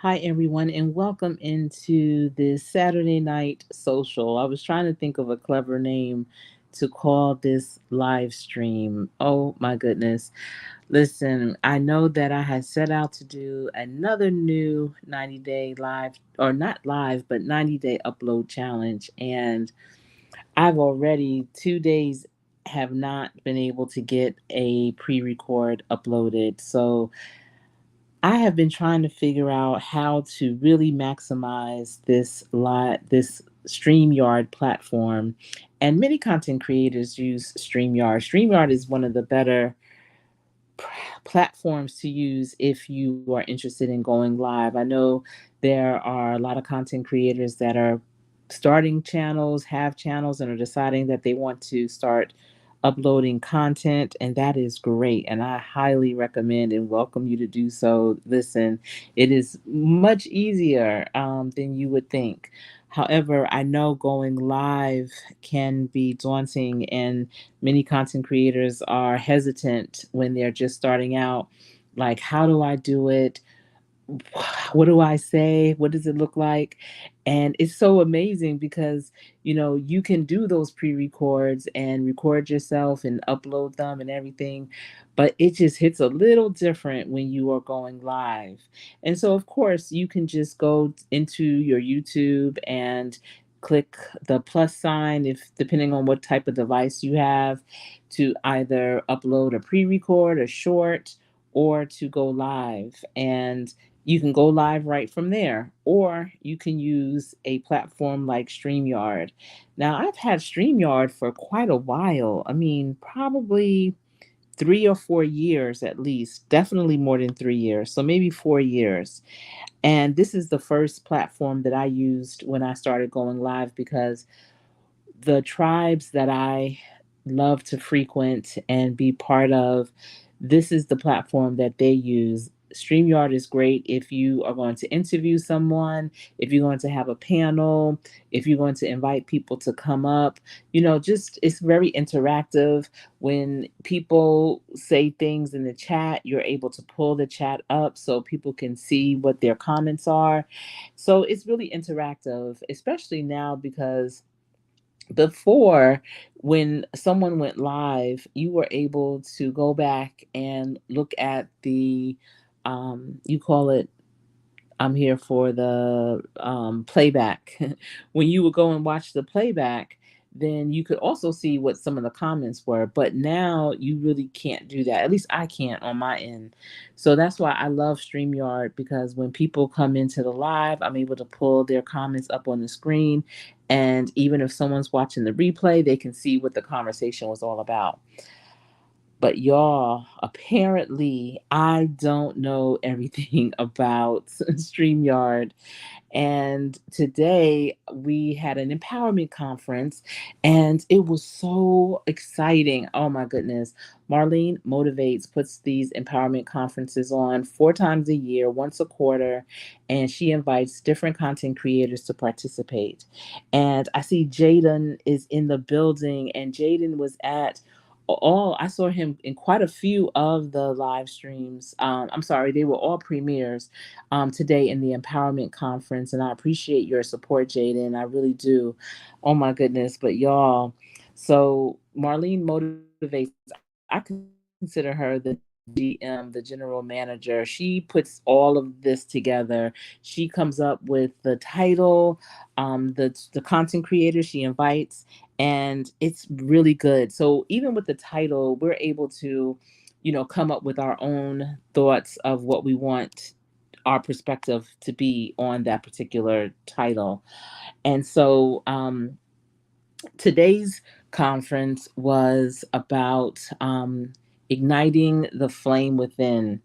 Hi, everyone, and welcome into this Saturday night social. I was trying to think of a clever name to call this live stream. Oh, my goodness. Listen, I know that I had set out to do another new 90-day live, or not live, but 90-day upload challenge. And I've already 2 days have not been able to get a pre record uploaded. So, I have been trying to figure out how to really maximize this StreamYard platform. And many content creators use StreamYard. StreamYard is one of the better platforms to use if you are interested in going live. I know there are a lot of content creators that are starting channels, have channels, and are deciding that they want to start uploading content, and that is great. And I highly recommend and welcome you to do so. Listen, it is much easier than you would think. However, I know going live can be daunting, and many content creators are hesitant when they're just starting out. Like, how do I do it? What do I say? What does it look like? And it's so amazing because, you can do those pre records and record yourself and upload them and everything, but it just hits a little different when you are going live. And so, of course, you can just go into your YouTube and click the plus sign, if depending on what type of device you have, to either upload a pre record, a short, or to go live. And you can go live right from there, or you can use a platform like StreamYard. Now, I've had StreamYard for quite a while. I mean, probably 3 or 4 years at least, definitely more than 3 years. So maybe 4 years. And this is the first platform that I used when I started going live because the tribes that I love to frequent and be part of, this is the platform that they use. StreamYard is great if you are going to interview someone, if you're going to have a panel, if you're going to invite people to come up. Just it's very interactive. When people say things in the chat, you're able to pull the chat up so people can see what their comments are. So it's really interactive, especially now because before, when someone went live, you were able to go back and look at the you call it, I'm here for the playback. When you would go and watch the playback, then you could also see what some of the comments were. But now you really can't do that. At least I can't on my end. So that's why I love StreamYard, because when people come into the live, I'm able to pull their comments up on the screen. And even if someone's watching the replay, they can see what the conversation was all about. But y'all, apparently, I don't know everything about StreamYard. And today we had an empowerment conference, and it was so exciting. Oh my goodness. Marlene Motivates puts these empowerment conferences on 4 times a year, once a quarter, and she invites different content creators to participate. And I see Jaden is in the building, and Jaden was at all, I saw him in quite a few of the live streams. I'm sorry, they were all premieres today in the empowerment conference, and I appreciate your support, Jaden. I really do. Oh my goodness. But y'all, so Marlene Motivates, I consider her the GM, the general manager. She puts all of this together. She comes up with the title, the content creator she invites, and it's really good. So even with the title, we're able to, come up with our own thoughts of what we want our perspective to be on that particular title. And so today's conference was about igniting the flame within.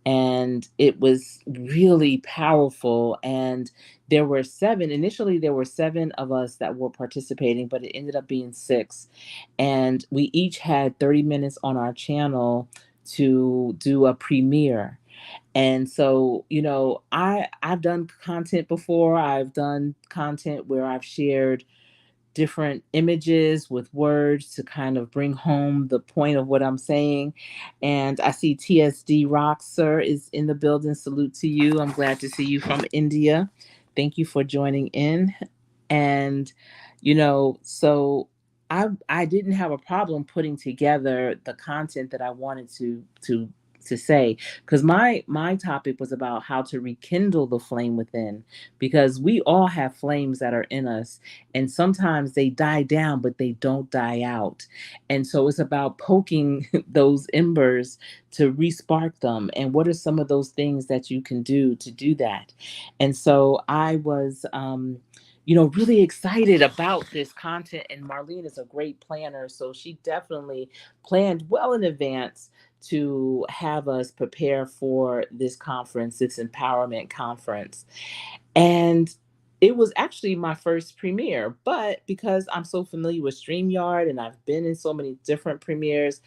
And it was really powerful. And initially, there were seven of us that were participating, but it ended up being six. And we each had 30 minutes on our channel to do a premiere. And so, I've done content before. I've done content where I've shared different images with words to kind of bring home the point of what I'm saying. And I see TSD Rock, sir, is in the building. Salute to you. I'm glad to see you from India. Thank you for joining in. And, so I didn't have a problem putting together the content that I wanted to say, because my topic was about how to rekindle the flame within, because we all have flames that are in us, and sometimes they die down but they don't die out. And so it's about poking those embers to respark them, and what are some of those things that you can do to do that. And so I was really excited about this content. And Marlene is a great planner, so she definitely planned well in advance to have us prepare for this conference, this empowerment conference. And it was actually my first premiere, but because I'm so familiar with StreamYard and I've been in so many different premieres,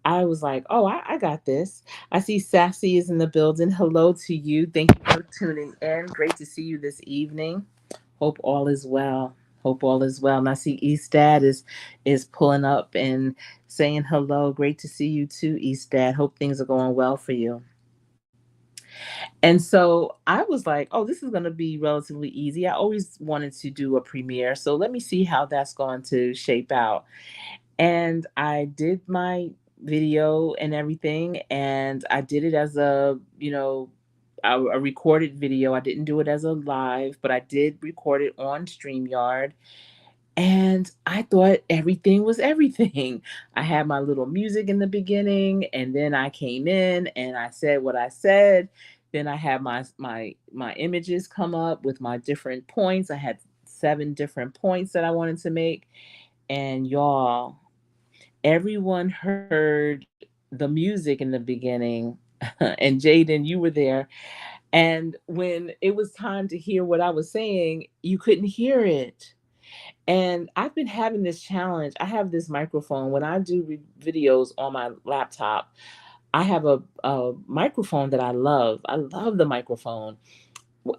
I was like, oh, I got this. I see Sassy is in the building. Hello to you. Thank you for tuning in. Great to see you this evening. Hope all is well. Hope all is well. And I see Eastad is pulling up and saying hello. Great to see you too, Eastad. Hope things are going well for you. And so I was like, oh, this is going to be relatively easy. I always wanted to do a premiere. So let me see how that's going to shape out. And I did my video and everything. And I did it as a recorded video. I didn't do it as a live, but I did record it on StreamYard. And I thought everything was everything. I had my little music in the beginning, and then I came in and I said what I said. Then I had my images come up with my different points. I had 7 different points that I wanted to make. And y'all, everyone heard the music in the beginning. And Jaden, you were there. And when it was time to hear what I was saying, you couldn't hear it. And I've been having this challenge. I have this microphone. When I do videos on my laptop, I have a microphone that I love. I love the microphone.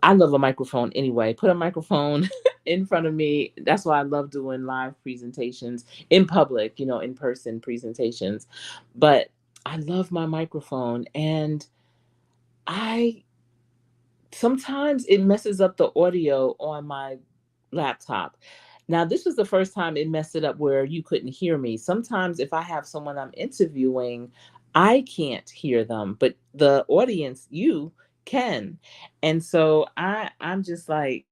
I love a microphone anyway. Put a microphone in front of me. That's why I love doing live presentations in public, in person presentations. But I love my microphone. And I sometimes it messes up the audio on my laptop. Now, this was the first time it messed it up where you couldn't hear me. Sometimes, if I have someone I'm interviewing, I can't hear them, but the audience, you can. And so I'm just like,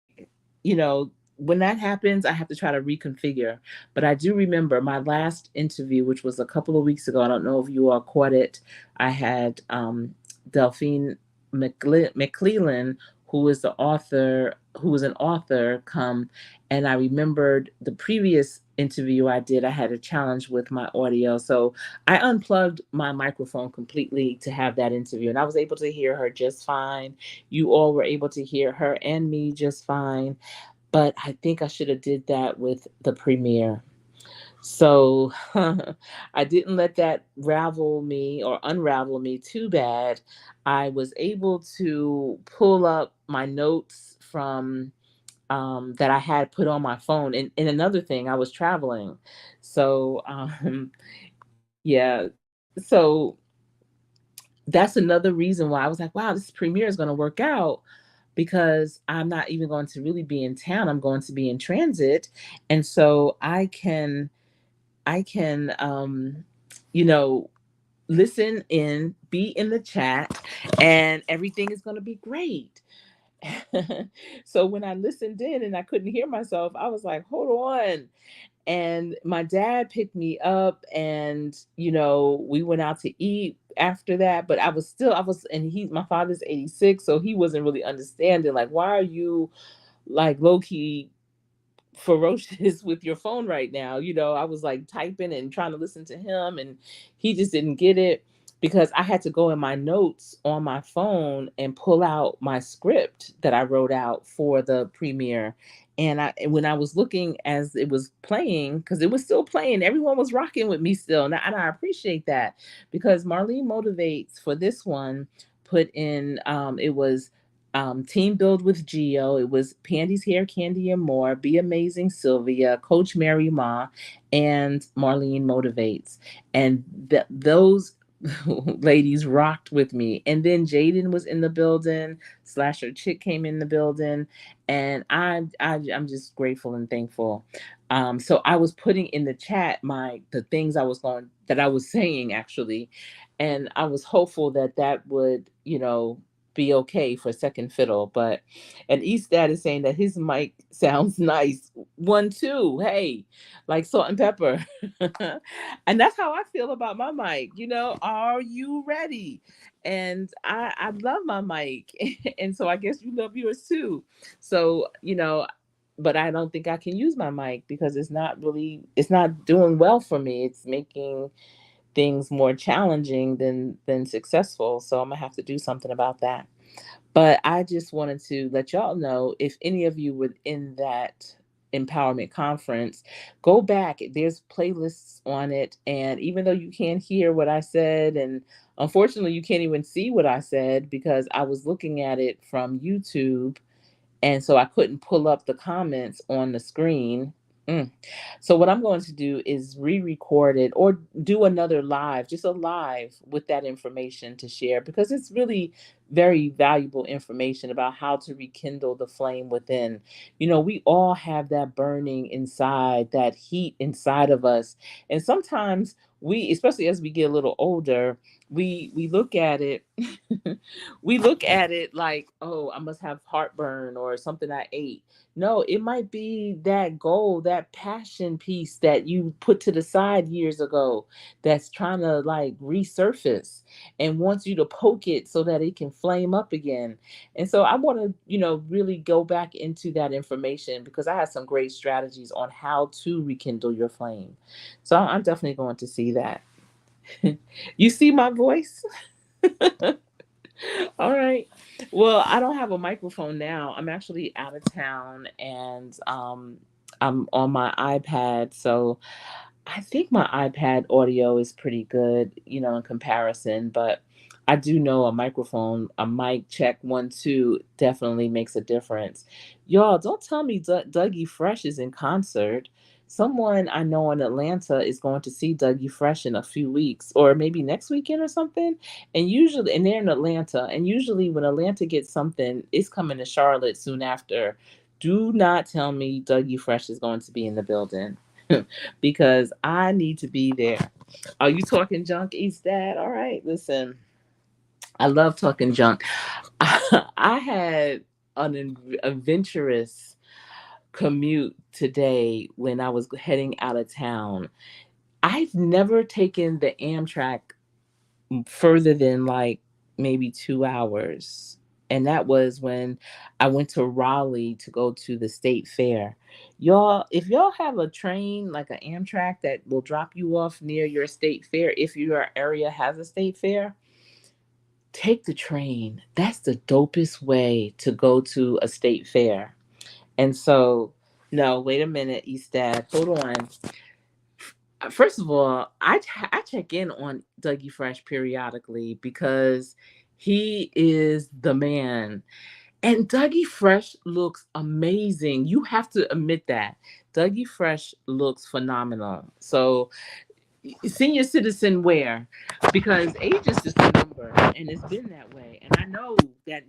when that happens, I have to try to reconfigure. But I do remember my last interview, which was a couple of weeks ago. I don't know if you all caught it. I had Delphine McClellan, who is the author, who was an author, come. And I remembered the previous interview I did, I had a challenge with my audio. So I unplugged my microphone completely to have that interview. And I was able to hear her just fine. You all were able to hear her and me just fine. But I think I should have did that with the premiere. So I didn't let that ravel me or unravel me too bad. I was able to pull up my notes from that I had put on my phone. And another thing, I was traveling. So yeah, so that's another reason why I was like, wow, this premiere is going to work out, because I'm not even going to really be in town. I'm going to be in transit. And so I can you know listen in, be in the chat, and everything is going to be great. So when I listened in and I couldn't hear myself, I was like, hold on. And my dad picked me up, and we went out to eat after that. But I was and my father's 86, so he wasn't really understanding, like, why are you like low key ferocious with your phone right now? I was like typing and trying to listen to him, and he just didn't get it, because I had to go in my notes on my phone and pull out my script that I wrote out for the premiere. And when I was looking as it was playing, because it was still playing, everyone was rocking with me still. And I appreciate that, because Marlene Motivates for this one put in, it was Team Build with Geo. It was Pandy's Hair, Candy and More, Be Amazing Sylvia, Coach Mary Ma, and Marlene Motivates. And those ladies rocked with me. And then Jaden was in the building, Slasher Chick came in the building, and I'm just grateful and thankful. So I was putting in the chat the things I was saying actually, and I was hopeful that that would, be okay for second fiddle. But and East Dad is saying that his mic sounds nice. One, two, hey, like salt and pepper. And that's how I feel about my mic. Are you ready? And I love my mic. And so I guess you love yours too. So, but I don't think I can use my mic because it's not doing well for me. It's making things more challenging than successful. So I'm gonna have to do something about that. But I just wanted to let y'all know, if any of you were in that empowerment conference, go back. There's playlists on it. And even though you can't hear what I said, and unfortunately you can't even see what I said because I was looking at it from YouTube, and so I couldn't pull up the comments on the screen. Mm. So what I'm going to do is re-record it or do another live, just a live with that information to share, because it's really very valuable information about how to rekindle the flame within. We all have that burning inside, that heat inside of us. And sometimes we, especially as we get a little older, we look at it we look at it like, oh, I must have heartburn or something I ate. No, it might be that goal, that passion piece that you put to the side years ago that's trying to like resurface and wants you to poke it so that it can flame up again. And so I want to, really go back into that information because I have some great strategies on how to rekindle your flame. So I'm definitely going to see that. You see my voice? All right. Well, I don't have a microphone now. I'm actually out of town, and I'm on my iPad. So I think my iPad audio is pretty good, in comparison, but I do know a microphone, a mic check one, two definitely makes a difference. Y'all, don't tell me Dougie Fresh is in concert. Someone I know in Atlanta is going to see Dougie Fresh in a few weeks or maybe next weekend or something. And they're in Atlanta. And usually when Atlanta gets something, it's coming to Charlotte soon after. Do not tell me Dougie Fresh is going to be in the building. Because I need to be there. Are you talking junk, East Dad? All right, listen. I love talking junk. I had an adventurous commute today when I was heading out of town. I've never taken the Amtrak further than like maybe 2 hours. And that was when I went to Raleigh to go to the state fair. Y'all, if y'all have a train like an Amtrak that will drop you off near your state fair, if your area has a state fair, take the train. That's the dopest way to go to a state fair. And so, no, wait a minute, Eastad, hold on. First of all, I check in on Dougie Fresh periodically because he is the man. And Dougie Fresh looks amazing. You have to admit that. Dougie Fresh looks phenomenal. So senior citizen wear, because age is just a number and it's been that way. And I know that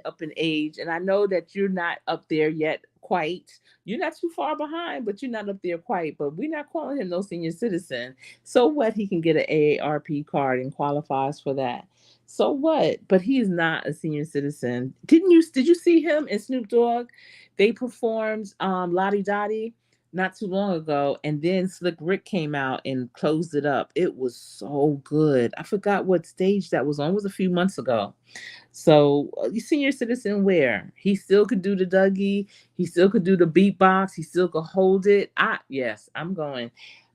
up in age, and I know that you're not up there yet quite. You're not too far behind, but you're not up there quite. But we're not calling him no senior citizen. So what? He can get an AARP card and qualifies for that. So what? But he is not a senior citizen. Did you see him and Snoop Dogg? They performed Lottie Dottie not too long ago, and then Slick Rick came out and closed it up. It was so good. I forgot what stage that was on. It was a few months ago. So you senior citizen wear. He still could do the Dougie. He still could do the beatbox. He still could hold it. Yes, I'm going.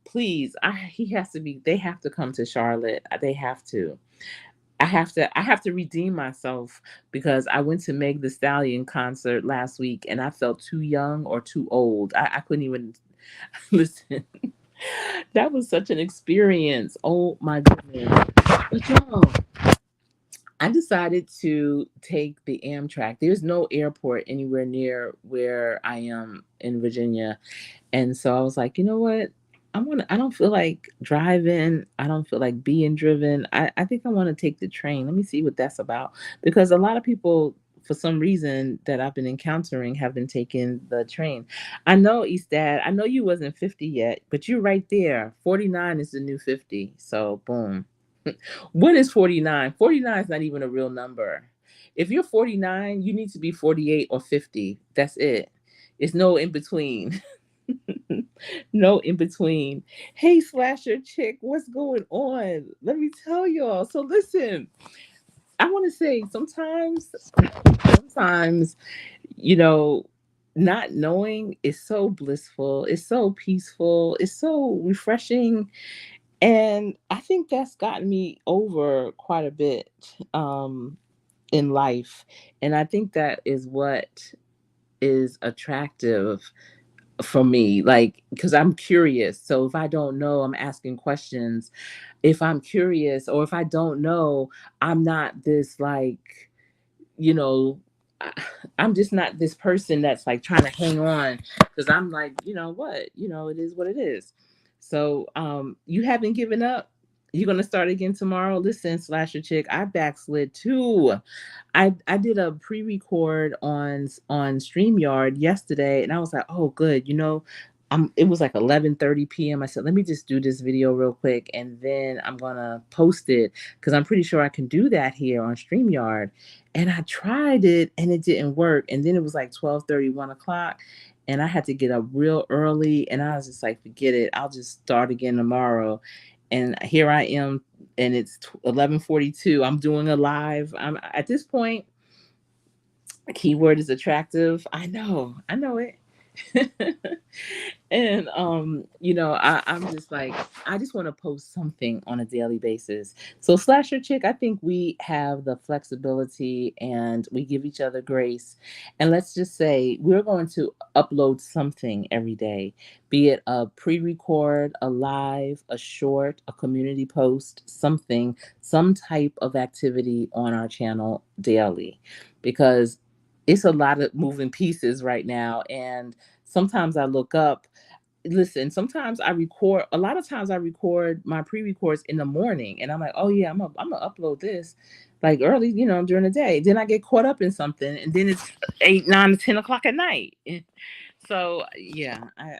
Please, he has to be. They have to come to Charlotte. They have to. I have to redeem myself because I went to Meg the Stallion concert last week and I felt too young or too old. I couldn't even listen. That was such an experience. Oh my goodness. But y'all, I decided to take the Amtrak. There's no airport anywhere near where I am in Virginia. And so I was like, you know what? I don't feel like driving. I don't feel like being driven. I think I want to take the train. Let me see what that's about. Because a lot of people, for some reason that I've been encountering, have been taking the train. I know, East Dad, I know you wasn't 50 yet, but you're right there. 49 is the new 50. So boom. What is 49? 49 is not even a real number. If you're 49, you need to be 48 or 50. That's it. It's no in between. No in between. Hey, Slasher Chick, what's going on? Let me tell y'all. So, listen, I want to say sometimes, you know, not knowing is so blissful, it's so peaceful, it's so refreshing. And I think that's gotten me over quite a bit in life. And I think that is what is attractive for me, like, because I'm curious. So if I don't know, I'm asking questions. If I'm curious or if I don't know, I'm not this like, you know, I, I'm just not this person that's like trying to hang on, because I'm like, you know what, it is what it is. So you haven't given up. You're gonna start again tomorrow. Listen, Slasher Chick, I backslid too. I did a pre-record on StreamYard yesterday, and I was like, oh, good. It was like 11:30 p.m. I said, let me just do this video real quick, and then I'm gonna post it because I'm pretty sure I can do that here on StreamYard. And I tried it, and it didn't work. And then it was like 12:30, 1 o'clock, and I had to get up real early. And I was just like, forget it. I'll just start again tomorrow. And here I am, and it's 11:42. I'm doing a live. I'm at this point. Keyword is attractive. I know it. And I'm just like, I just want to post something on a daily basis. So, Slasher Chick, I think we have the flexibility and we give each other grace. And let's just say we're going to upload something every day, be it a pre-record, a live, a short, a community post, something, some type of activity on our channel daily, because it's a lot of moving pieces right now. And sometimes I look up, listen, sometimes I record, a lot of times I record my pre-records in the morning, and I'm like, oh yeah, I'm gonna upload this like early, during the day. Then I get caught up in something, and then it's 8, 9, 10 o'clock at night. So yeah, I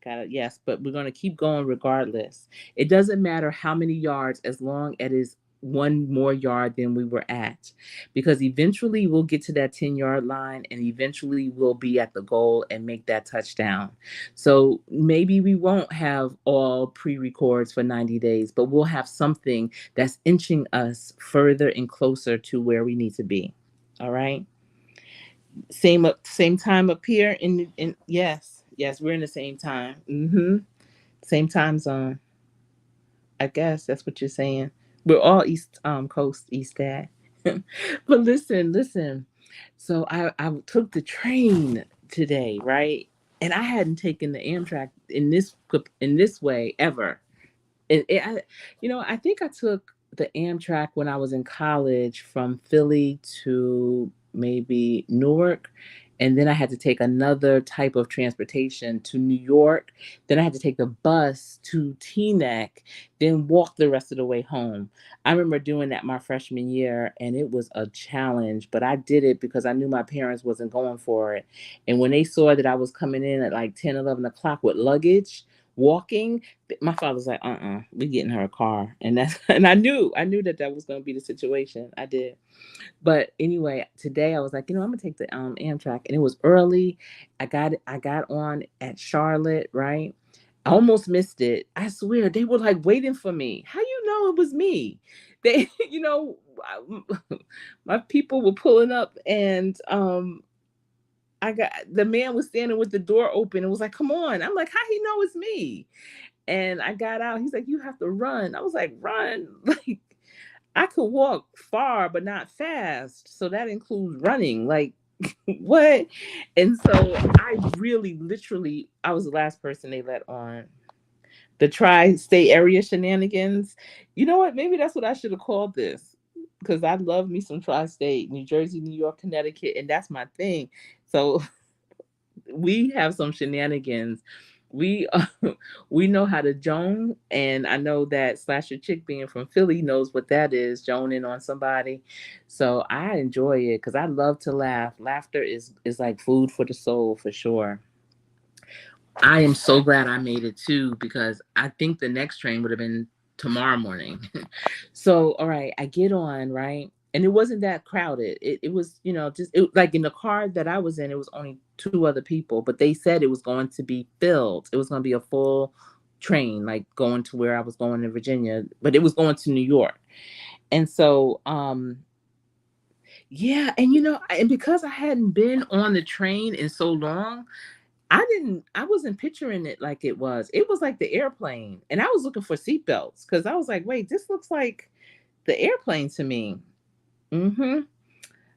got it. Yes, but we're gonna keep going regardless. It doesn't matter how many yards, as long as it is one more yard than we were at, because eventually we'll get to that 10-yard line, and eventually we'll be at the goal and make that touchdown. So maybe we won't have all pre-records for 90 days, but we'll have something that's inching us further and closer to where we need to be. All right. Same time up here in yes, we're in the same time. Same time zone. I guess that's what you're saying. We're all East Coast, East Dad. But listen. So I took the train today, right? And I hadn't taken the Amtrak in this way ever. I think I took the Amtrak when I was in college from Philly to maybe Newark. And then I had to take another type of transportation to New York. Then I had to take the bus to Teaneck, then walk the rest of the way home. I remember doing that my freshman year, and it was a challenge, but I did it because I knew my parents wasn't going for it. And when they saw that I was coming in at like 10, 11 o'clock with luggage, walking, my father's like, we getting her a car. And that's and I knew that was going to be the situation. I did. But anyway, today I was like, I'm gonna take the Amtrak, and it was early. I got on at Charlotte, right? I almost missed it. I swear they were like waiting for me. How you know it was me? They, my people were pulling up, and I got the man was standing with the door open and was like, "Come on!" I'm like, "How he know it's me?" And I got out. He's like, "You have to run." I was like, "Run?" Like, I could walk far, but not fast. So that includes running. Like, what? And so I really, literally, I was the last person they let on the tri-state area shenanigans. You know what? Maybe that's what I should have called this. because I love me some tri-state, New Jersey, New York, Connecticut, and that's my thing. So we have some shenanigans. We we know how to Joan, and I know that Slasher Chick being from Philly knows what that is, joning on somebody. So I enjoy it because I love to laugh. Laughter is like food for the soul for sure. I am so glad I made it too because I think the next train would have been tomorrow morning. So, all right, I get on, right? And it wasn't that crowded. It was, just like in the car that I was in, it was only two other people, but they said it was going to be filled. It was going to be a full train, like going to where I was going in Virginia, but it was going to New York. And so, yeah, and and because I hadn't been on the train in so long, I wasn't picturing it like it was. It was like the airplane. And I was looking for seatbelts because I was like, wait, this looks like the airplane to me. Mm-hmm.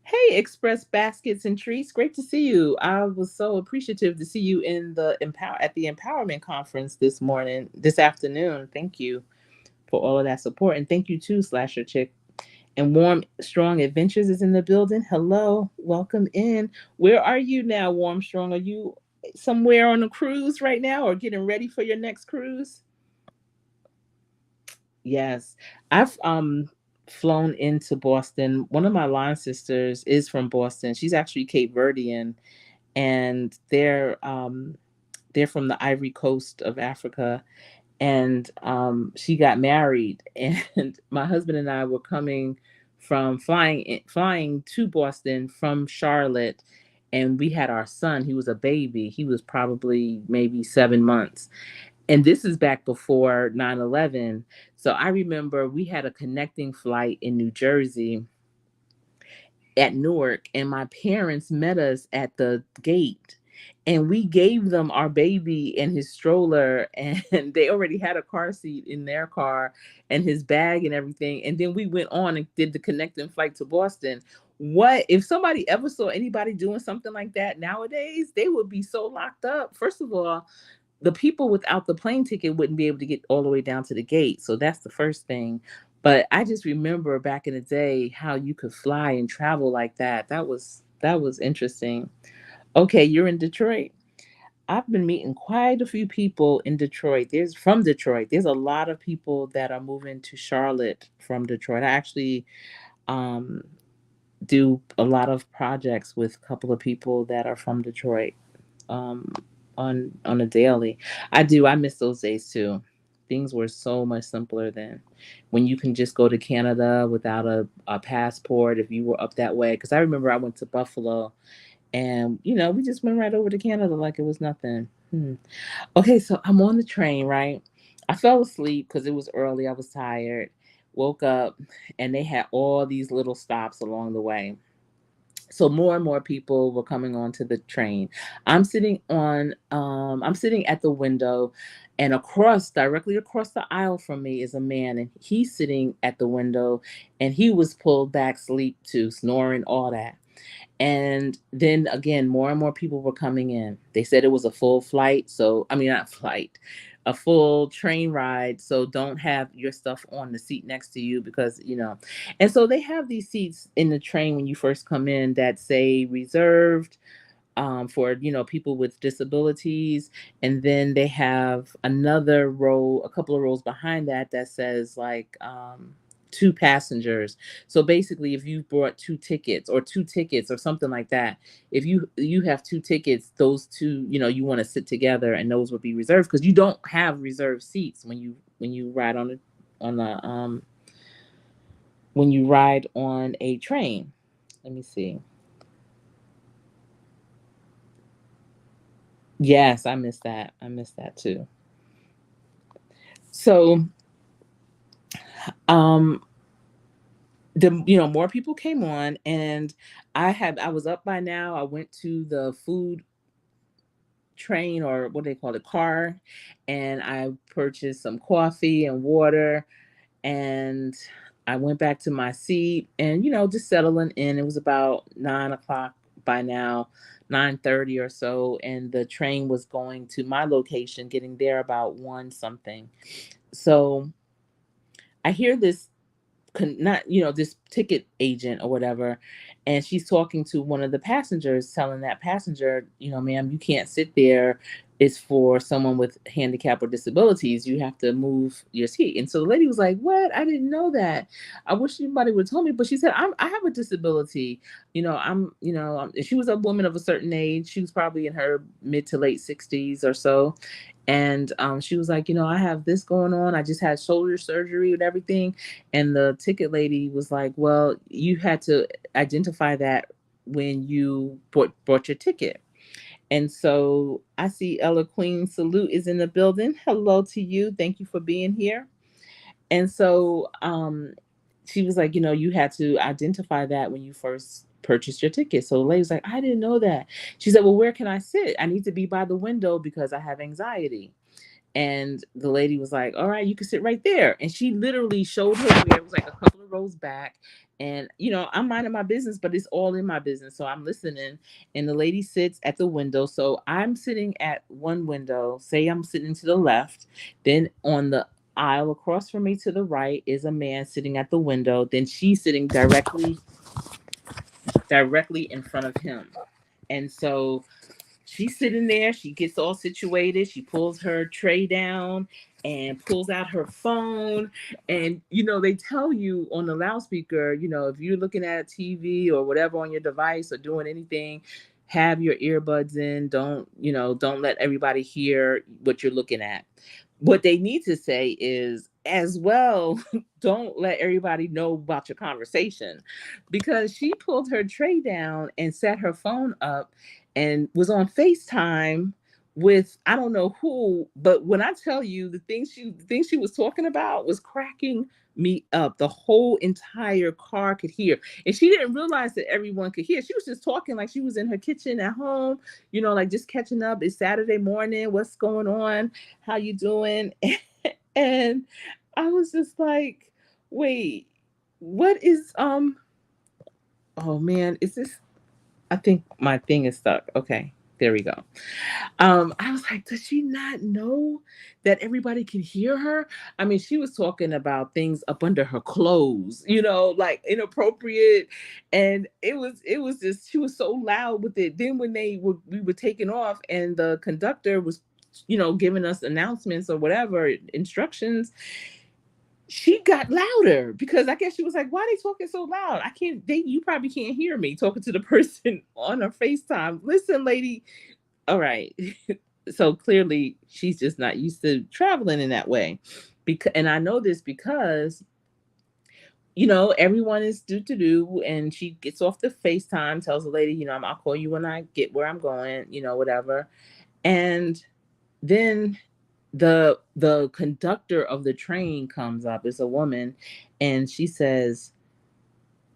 Hey, Express Baskets and Treats. Great to see you. I was so appreciative to see you in the at the empowerment conference this afternoon. Thank you for all of that support. And thank you too, Slasher Chick. And Warm Strong Adventures is in the building. Hello, welcome in. Where are you now, Warm Strong? Are you somewhere on a cruise right now or getting ready for your next cruise? Yes. I've flown into Boston. One of my line sisters is from Boston. She's actually Cape Verdean, and they're from the Ivory Coast of Africa, and she got married and my husband and I were coming from flying to Boston from Charlotte, and we had our son. He was a baby. He was probably maybe 7 months, and this is back before 9/11. So I remember we had a connecting flight in New Jersey at Newark, and my parents met us at the gate, and we gave them our baby and his stroller, and they already had a car seat in their car and his bag and everything, and then we went on and did the connecting flight to Boston. What if somebody ever saw anybody doing something like that nowadays? They would be so locked up. First of all, the people without the plane ticket wouldn't be able to get all the way down to the gate. So that's the first thing. But I just remember back in the day how you could fly and travel like that. That was interesting. Okay, you're in Detroit. I've been meeting quite a few people in Detroit. There's from Detroit. There's a lot of people that are moving to Charlotte from Detroit. I actually um, do a lot of projects with a couple of people that are from Detroit, um, on a daily. I do. I miss those days too. Things were so much simpler then, when you can just go to Canada without a passport if you were up that way. Because I remember I went to Buffalo, and we just went right over to Canada like it was nothing. Okay, so I'm on the train, right? I fell asleep because it was early. I was tired. Woke up, and they had all these little stops along the way, so more and more people were coming onto the train. I'm sitting at the window, and directly across the aisle from me is a man, and he's sitting at the window, and he was pulled back sleep too, snoring, all that. And then again, more and more people were coming in. They said it was a full flight. So, I mean, not flight, a full train ride. So don't have your stuff on the seat next to you because, and so they have these seats in the train when you first come in that say reserved, for people with disabilities, and then they have another row, a couple of rows behind that says like, two passengers. So basically, if you brought two tickets or something like that, if you have two tickets, those two, you want to sit together, and those would be reserved because you don't have reserved seats when you ride when you ride on a train. Let me see. Yes, I missed that. I missed that too. So, um, more people came on, and I was up by now. I went to the food train, or what they call it, car, and I purchased some coffee and water, and I went back to my seat, and just settling in. It was about 9 o'clock by now, 9:30 or so, and the train was going to my location, getting there about one something. So I hear this not, this ticket agent or whatever, and she's talking to one of the passengers, telling that passenger, ma'am, you can't sit there, it's for someone with handicap or disabilities, you have to move your seat. And so the lady was like, what, I didn't know that, I wish anybody would have told me. But she said, I have a disability, she was a woman of a certain age, she was probably in her mid to late 60s or so. And she was like, I have this going on, I just had shoulder surgery and everything. And the ticket lady was like, well, you had to identify that when you bought your ticket. And so I see Ella Queen Salute is in the building. Hello to you. Thank you for being here. And so she was like, you had to identify that when you first purchased your ticket. So the lady was like, I didn't know that. She said, well, where can I sit? I need to be by the window because I have anxiety. And the lady was like, all right, you can sit right there. And she literally showed her where it was like a couple of rows back. And, I'm minding my business, but it's all in my business. So I'm listening. And the lady sits at the window. So I'm sitting at one window. Say I'm sitting to the left. Then on the aisle across from me to the right is a man sitting at the window. Then she's sitting directly in front of him. And so she's sitting there, she gets all situated, she pulls her tray down and pulls out her phone. And they tell you on the loudspeaker, if you're looking at TV or whatever on your device or doing anything, have your earbuds in, don't let everybody hear what you're looking at. What they need to say is, as well, don't let everybody know about your conversation, because she pulled her tray down and set her phone up and was on FaceTime with I don't know who. But when I tell you, the thing she was talking about was cracking me up. The whole entire car could hear. And she didn't realize that everyone could hear. She was just talking like she was in her kitchen at home, like just catching up. It's Saturday morning. What's going on? How you doing? And I was just like, wait, what is oh man, is this, I think my thing is stuck. Okay, there we go. I was like, does she not know that everybody can hear her? I mean, she was talking about things up under her clothes, like inappropriate. And it was just, she was so loud with it. Then when we were taking off and the conductor was, giving us announcements or whatever, instructions, she got louder because I guess she was like, why are they talking so loud? You probably can't hear me talking to the person on her FaceTime. Listen, lady. All right. So clearly she's just not used to traveling in that way. And I know this because, everyone is do, and she gets off the FaceTime, tells the lady, I'll call you when I get where I'm going, whatever. And then the conductor of the train comes up. It's a woman, and she says,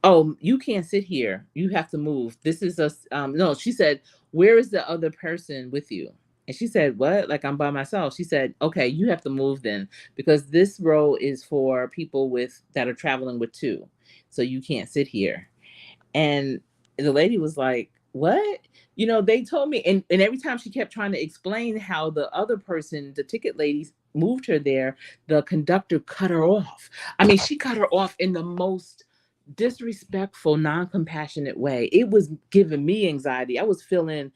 oh, you can't sit here, you have to move, this is a no, she said, where is the other person with you? And she said, what, like I'm by myself? She said, okay, you have to move then, because this row is for people with that are traveling with two, so you can't sit here. And the lady was like, what? They told me. And every time she kept trying to explain how the other person, the ticket lady, moved her there, the conductor cut her off. I mean, she cut her off in the most disrespectful, non compassionate way. It was giving me anxiety. I was feeling,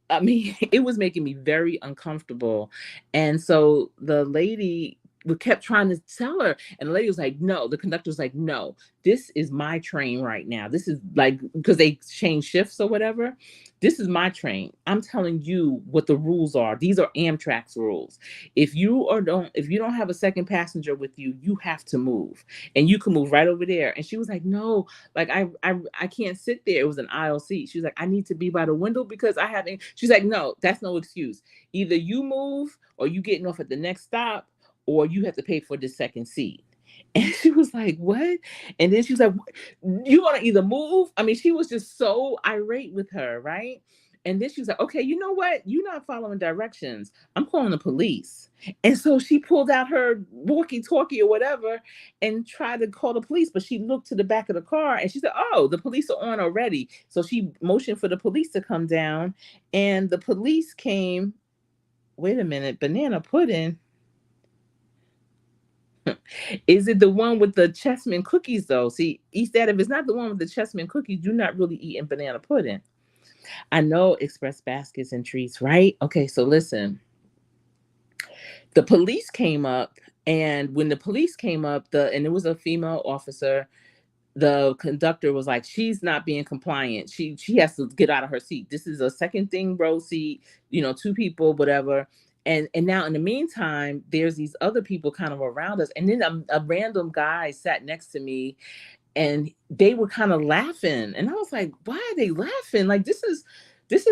I mean, it was making me very uncomfortable. And so the lady, we kept trying to tell her, and the lady was like, no, the conductor was like, no, this is my train right now. This is like, because they change shifts or whatever. This is my train. I'm telling you what the rules are. These are Amtrak's rules. If you don't have a second passenger with you, you have to move. And you can move right over there. And she was like, no, like I can't sit there. It was an aisle seat. She was like, I need to be by the window because I haven't. She's like, no, that's no excuse. Either you move or you getting off at the next stop, or you have to pay for the second seat. And she was like, what? And then she was like, you want to either move? I mean, she was just so irate with her, right? And then she was like, okay, you know what? You're not following directions. I'm calling the police. And so she pulled out her walkie talkie or whatever and tried to call the police. But she looked to the back of the car and she said, oh, the police are on already. So she motioned for the police to come down. And the police came. Wait a minute, banana pudding. Is it the one with the chessmen cookies though? See, Eastad, if it's not the one with the chessmen cookies, you're not really eating banana pudding. I know express baskets and treats, right? Okay, so listen, the police came up, and when the police came up, and it was a female officer, the conductor was like, she's not being compliant. She has to get out of her seat. This is a second thing row seat, two people, whatever. And now in the meantime, there's these other people kind of around us. And then a random guy sat next to me, and they were kind of laughing. And I was like, why are they laughing? Like, this is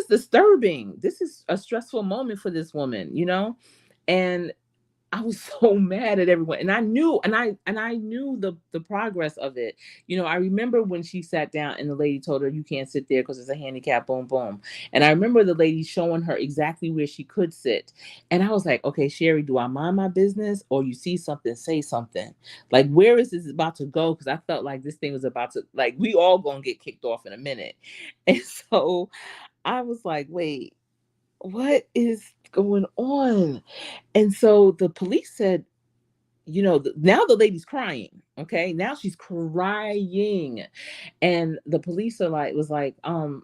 disturbing. This is a stressful moment for this woman. And I was so mad at everyone, and I knew, and I knew the progress of it. I remember when she sat down, and the lady told her, "You can't sit there because it's a handicap." Boom, boom. And I remember the lady showing her exactly where she could sit, and I was like, "Okay, Sherry, do I mind my business, or you see something, say something? Like, where is this about to go?" Because I felt like this thing was about to, like, we all gonna get kicked off in a minute, and so I was like, "Wait, what is going on?" And so the police said, now the lady's crying. Okay. Now she's crying. And the police was like,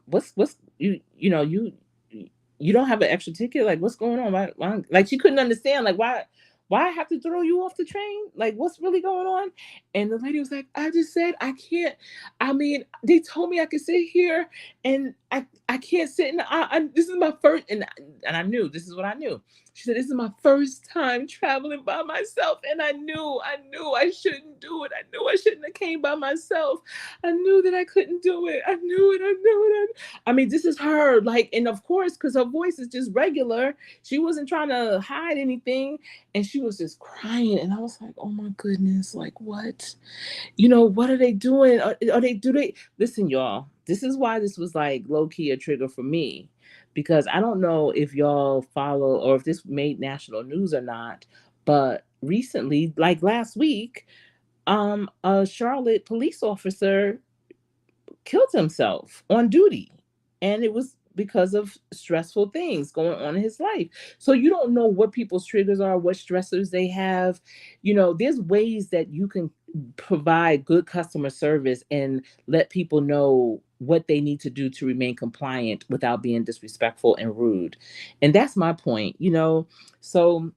what's, you don't have an extra ticket. Like, what's going on? Why? Like, she couldn't understand, like, why I have to throw you off the train? Like, what's really going on? And the lady was like, I just said I can't. I mean, they told me I could sit here, and I can't sit. And this is my first, and I knew, this is what I knew. She said, this is my first time traveling by myself. And I knew I shouldn't do it. I knew I shouldn't have came by myself. I knew that I couldn't do it. I knew it. I knew it. I mean, this is her. Like, and of course, because her voice is just regular, she wasn't trying to hide anything. And she was just crying. And I was like, oh my goodness, like, what? What are they doing? Do they listen, y'all? This is why this was like low key a trigger for me, because I don't know if y'all follow or if this made national news or not, but recently, like last week, a Charlotte police officer killed himself on duty. And it was because of stressful things going on in his life. So you don't know what people's triggers are, what stressors they have. There's ways that you can provide good customer service and let people know what they need to do to remain compliant without being disrespectful and rude. And that's my point. So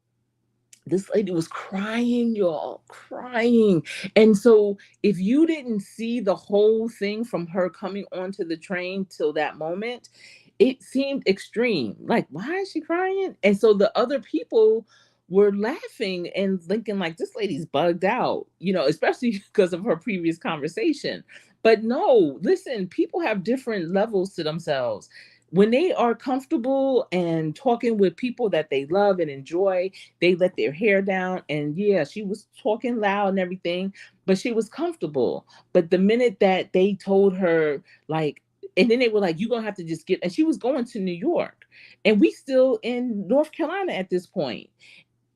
this lady was crying, y'all, crying. And so if you didn't see the whole thing from her coming onto the train till that moment, it seemed extreme. Like, why is she crying? And so the other people were laughing and thinking like, this lady's bugged out, especially because of her previous conversation. But no, listen, people have different levels to themselves. When they are comfortable and talking with people that they love and enjoy, they let their hair down. And yeah, she was talking loud and everything, but she was comfortable. But the minute that they told her, like, and then they were like, you're gonna have to just get, and she was going to New York, and we still in North Carolina at this point,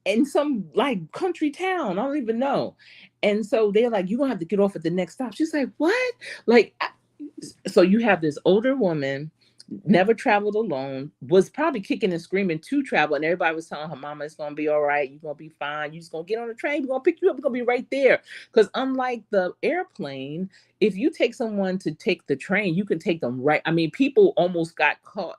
in some like country town, I don't even know. And so they're like, you're gonna have to get off at the next stop. She's like, what? Like, so you have this older woman, never traveled alone, was probably kicking and screaming to travel, and everybody was telling her, mama, it's gonna be all right, you're gonna be fine, you're just gonna get on the train, we're gonna pick you up, we're gonna be right there. Because unlike the airplane, if you take someone to take the train, you can take them right. I mean, people almost got caught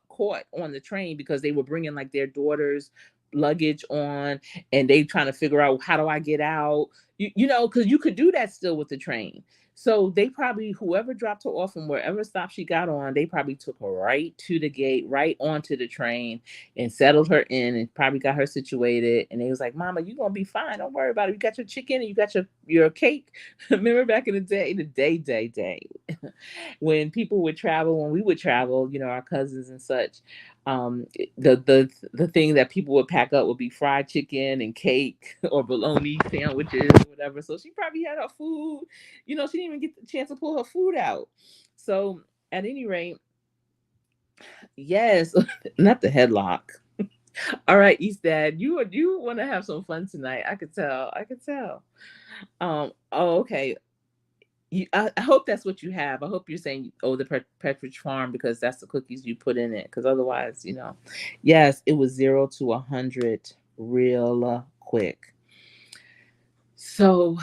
on the train because they were bringing like their daughters luggage on, and they trying to figure out, how do I get out, because you could do that still with the train. So they probably, whoever dropped her off from wherever stop she got on, they probably took her right to the gate, right onto the train, and settled her in, and probably got her situated. And they was like, mama, you gonna be fine, don't worry about it, you got your chicken and you got your cake. Remember back in the day, when people would travel, when we would travel, our cousins and such, the thing that people would pack up would be fried chicken and cake or bologna sandwiches or whatever. So she probably had her food. She didn't even get the chance to pull her food out. So at any rate, yes, not the headlock. All right, East Dad, you want to have some fun tonight? I could tell. I could tell. Oh, okay. I hope that's what you have. I hope you're saying, oh, the Pepperidge Farm, because that's the cookies you put in it. Because otherwise, yes, it was 0 to 100 real quick. So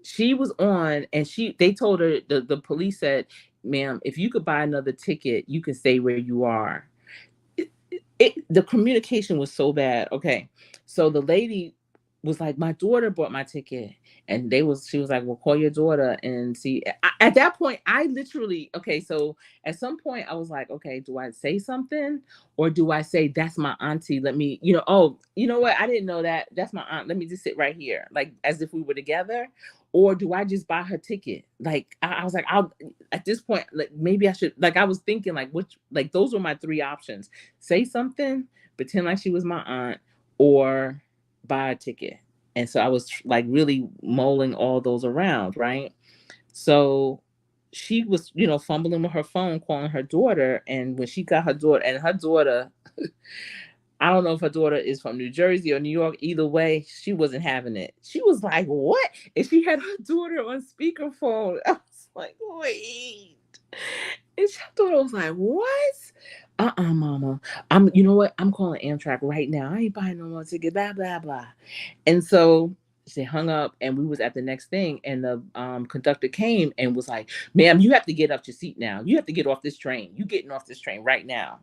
she was on, and they told her, the police said, ma'am, if you could buy another ticket, you can stay where you are. The communication was so bad. Okay, so the lady was like, my daughter bought my ticket, and she was like, well, call your daughter and see. At that point, I literally, okay, so at some point I was like, okay, do I say something, or do I say, that's my auntie, let me, oh, you know what, I didn't know that, that's my aunt, let me just sit right here, like as if we were together, or do I just buy her ticket? Like I was like, I'll, at this point, like maybe I should, like I was thinking, like, which, like those were my three options: say something, pretend like she was my aunt, or buy a ticket. And so I was like really mulling all those around, right? So she was, fumbling with her phone, calling her daughter. And when she got her daughter, and her daughter, I don't know if her daughter is from New Jersey or New York. Either way, she wasn't having it. She was like, "What?" And she had her daughter on speakerphone. I was like, "Wait." And her daughter was like, "What? Mama. You know what? I'm calling Amtrak right now. I ain't buying no more ticket. Blah blah blah." And so she hung up, and we was at the next thing, and the conductor came and was like, "Ma'am, you have to get up your seat now. You have to get off this train. You getting off this train right now."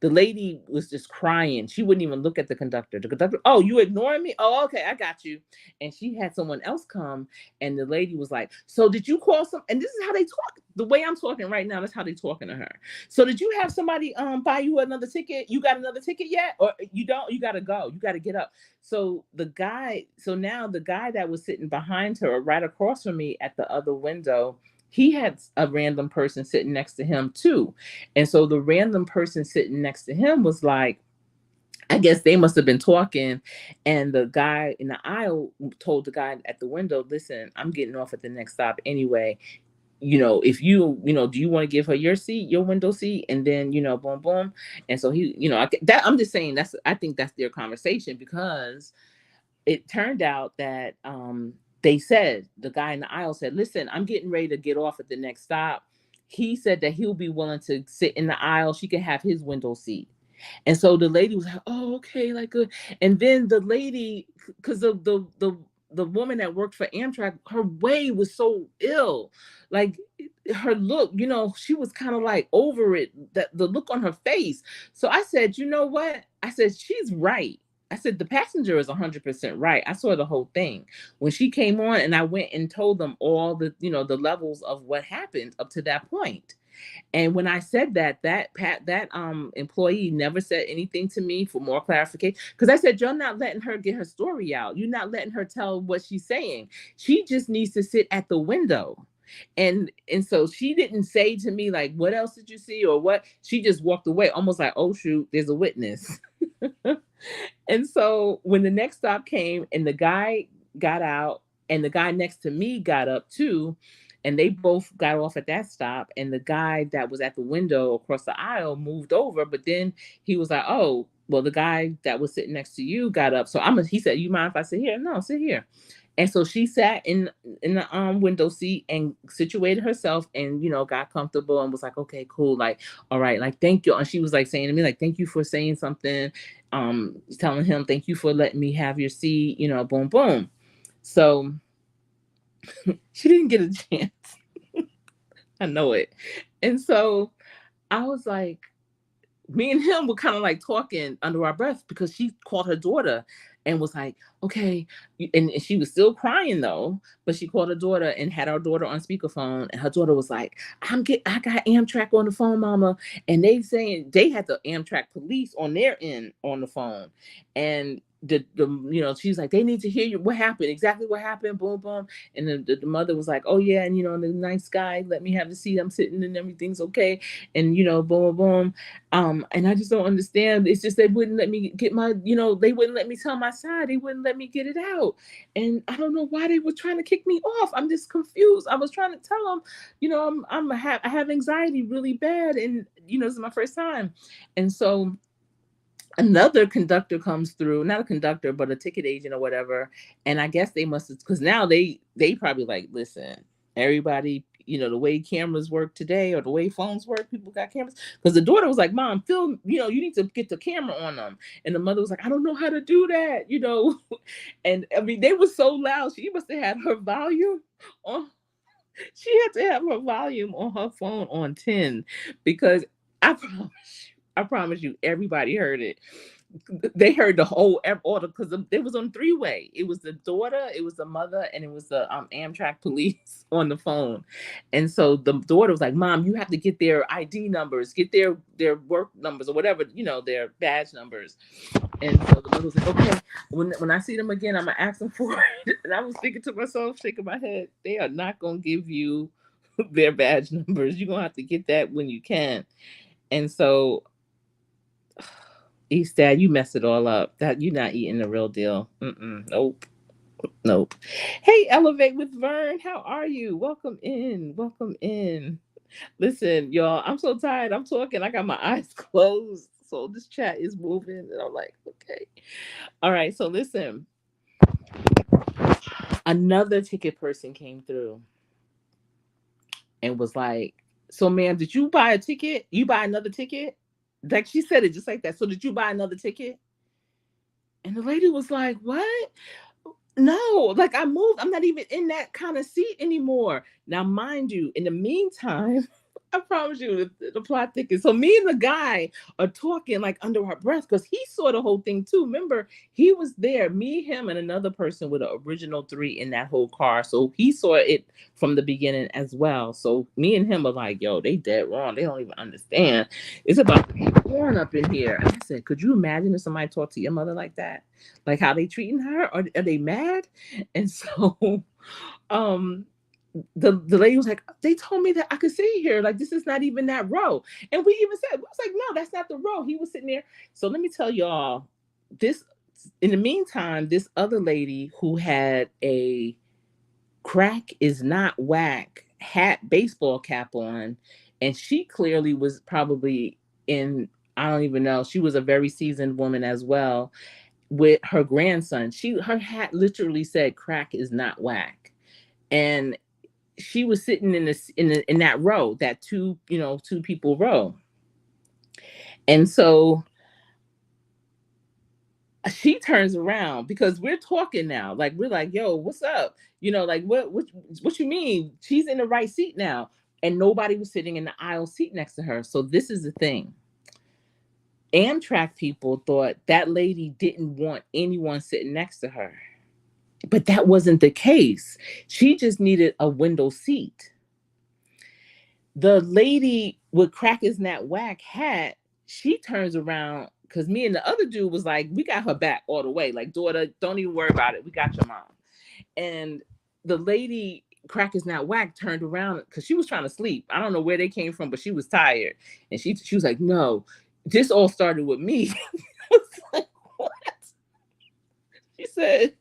The lady was just crying. She wouldn't even look at the conductor. The conductor, "Oh, you ignoring me? Oh, okay, I got you." And she had someone else come, and the lady was like, "So did you call some?" And this is how they talk. The way I'm talking right now, that's how they talking to her. "So did you have somebody buy you another ticket? You got another ticket yet? Or you don't? You gotta go. You gotta get up." So now the guy that was sitting behind her, or right across from me at the other window, he had a random person sitting next to him too. And so the random person sitting next to him was like, I guess they must have been talking. And the guy in the aisle told the guy at the window, "Listen, I'm getting off at the next stop anyway. If do you want to give her your seat, your window seat?" And then, boom, boom. And so he, I'm just saying, I think that's their conversation, because it turned out that they said, the guy in the aisle said, "Listen, I'm getting ready to get off at the next stop." He said that he'll be willing to sit in the aisle. She can have his window seat. And so the lady was like, "Oh, okay, like good." And then the lady, because the woman that worked for Amtrak, her way was so ill, like her look, she was kind of like over it. That the look on her face. So I said, "You know what?" I said, "She's right." I said, "The passenger is 100% right. I saw the whole thing when she came on, and I went and told them all the levels of what happened up to that point." And when I said that, that employee never said anything to me for more clarification. Because I said, "You're not letting her get her story out. You're not letting her tell what she's saying. She just needs to sit at the window." And so she didn't say to me, like, "What else did you see?" or what. She just walked away, almost like, "Oh shoot, there's a witness." And so when the next stop came, and the guy got out, and the guy next to me got up too, and they both got off at that stop, and the guy that was at the window across the aisle moved over, but then he was like, "Oh, well, the guy that was sitting next to you got up, so he said, you mind if I sit here?" "No, sit here." And so she sat in the window seat and situated herself, and got comfortable, and was like, "Okay, cool, like, all right, like, thank you." And she was like saying to me, like, "Thank you for saying something," telling him, "Thank you for letting me have your seat," boom, boom. So she didn't get a chance. I know it. And so I was like, me and him were kind of like talking under our breath, because she called her daughter and was like, "Okay." And she was still crying though, but she called her daughter and had our daughter on speakerphone. And her daughter was like, I got Amtrak on the phone, mama. And they saying they had the Amtrak police on their end on the phone. And she's like, "They need to hear you. What happened? Exactly what happened?" Boom, boom. And the mother was like, "Oh yeah, and the nice guy let me have the seat I'm sitting, and everything's okay." And boom, boom, boom. And I just don't understand. It's just they wouldn't let me get they wouldn't let me tell my side. They wouldn't let me get it out. And I don't know why they were trying to kick me off. I'm just confused. I was trying to tell them, I have anxiety really bad, and this is my first time. And so another conductor comes through, not a conductor, but a ticket agent or whatever. And I guess they must have, because now they probably like, "Listen, everybody, the way cameras work today, or the way phones work, people got cameras. Because the daughter was like, Mom, film, you need to get the camera on them. And the mother was like, I don't know how to do that. And I mean, they were so loud. She must have had her volume on. She had to have her volume on her phone on 10, because I promise you, everybody heard it. They heard the whole order, because it was on three-way. It was the daughter, it was the mother, and it was the Amtrak police on the phone. And so the daughter was like, Mom, you have to get their ID numbers, get their work numbers, or whatever, their badge numbers. And so the mother was like, okay, when I see them again, I'm gonna ask them for it. And I was thinking to myself, shaking my head, they are not gonna give you their badge numbers. You're gonna have to get that when you can. And so, East Dad, you messed it all up. That you're not eating the real deal. Nope, nope. Hey, Elevate with Vern, how are you? Welcome in, welcome in. Listen, y'all, I'm so tired. I'm talking. I got my eyes closed, so this chat is moving, and I'm like, okay, all right. So listen, another ticket person came through and was like, so ma'am, did you buy a ticket? You buy another ticket? Like, she said it just like that. So did you buy another ticket? And the lady was like, what? No, like, I moved. I'm not even in that kind of seat anymore. Now, mind you, in the meantime, I promise you, the plot thickens. So me and the guy are talking like under our breath, because he saw the whole thing too. Remember, he was there, me, him, and another person with the original three in that whole car. So he saw it from the beginning as well. So me and him are like, yo, they dead wrong. They don't even understand. It's about to be born up in here. And I said, could you imagine if somebody talked to your mother like that? Like, how they treating her? Are they mad? And so um the lady was like, they told me that I could sit here, like, this is not even that row. And we even said, we was like, no, that's not the row. He was sitting there. So let me tell y'all this. In the meantime, this other lady who had a crack is not whack hat, baseball cap on, and she clearly was probably in, I don't even know, she was a very seasoned woman as well, with her grandson. Her hat literally said crack is not whack. And she was sitting in that row, that two people row. And so she turns around, because we're talking now. Like, we're like, yo, what's up? Like, what you mean? She's in the right seat now. And nobody was sitting in the aisle seat next to her. So this is the thing. Amtrak people thought that lady didn't want anyone sitting next to her. But that wasn't the case. She just needed a window seat. The lady with crack is not whack hat, she turns around, because me and the other dude was like, we got her back all the way. Like, daughter, don't even worry about it. We got your mom. And the lady, crack is not whack, turned around, because she was trying to sleep. I don't know where they came from, but she was tired. And she was like, no, this all started with me. I was like, what? She said,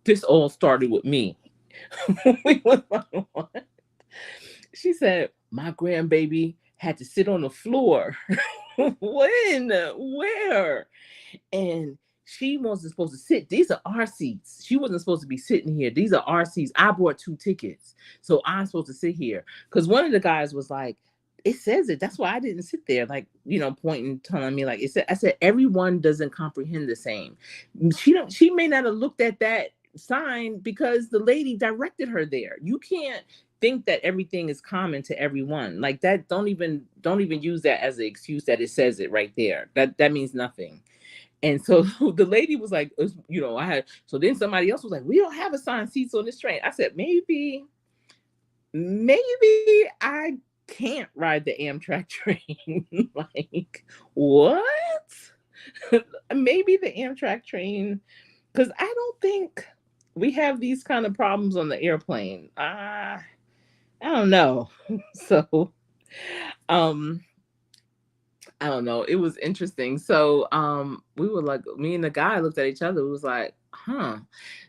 this all started with me. We went like, what? She said, my grandbaby had to sit on the floor. When? Where? And she wasn't supposed to sit. These are our seats. She wasn't supposed to be sitting here. These are our seats. I bought 2 tickets. So I'm supposed to sit here. Because one of the guys was like, it says it. That's why I didn't sit there. Like, pointing, telling me, like, I said, everyone doesn't comprehend the same. She may not have looked at that sign, because the lady directed her there. You can't think that everything is common to everyone. Like that, don't even use that as an excuse that it says it right there. That means nothing. And so the lady was like, I had, so then somebody else was like, we don't have assigned seats on this train. I said, maybe I can't ride the Amtrak train. Like, what? Maybe the Amtrak train, because I don't think we have these kind of problems on the airplane. I don't know. So, um, I don't know. It was interesting. So, we were like, me and the guy looked at each other. It was like, huh.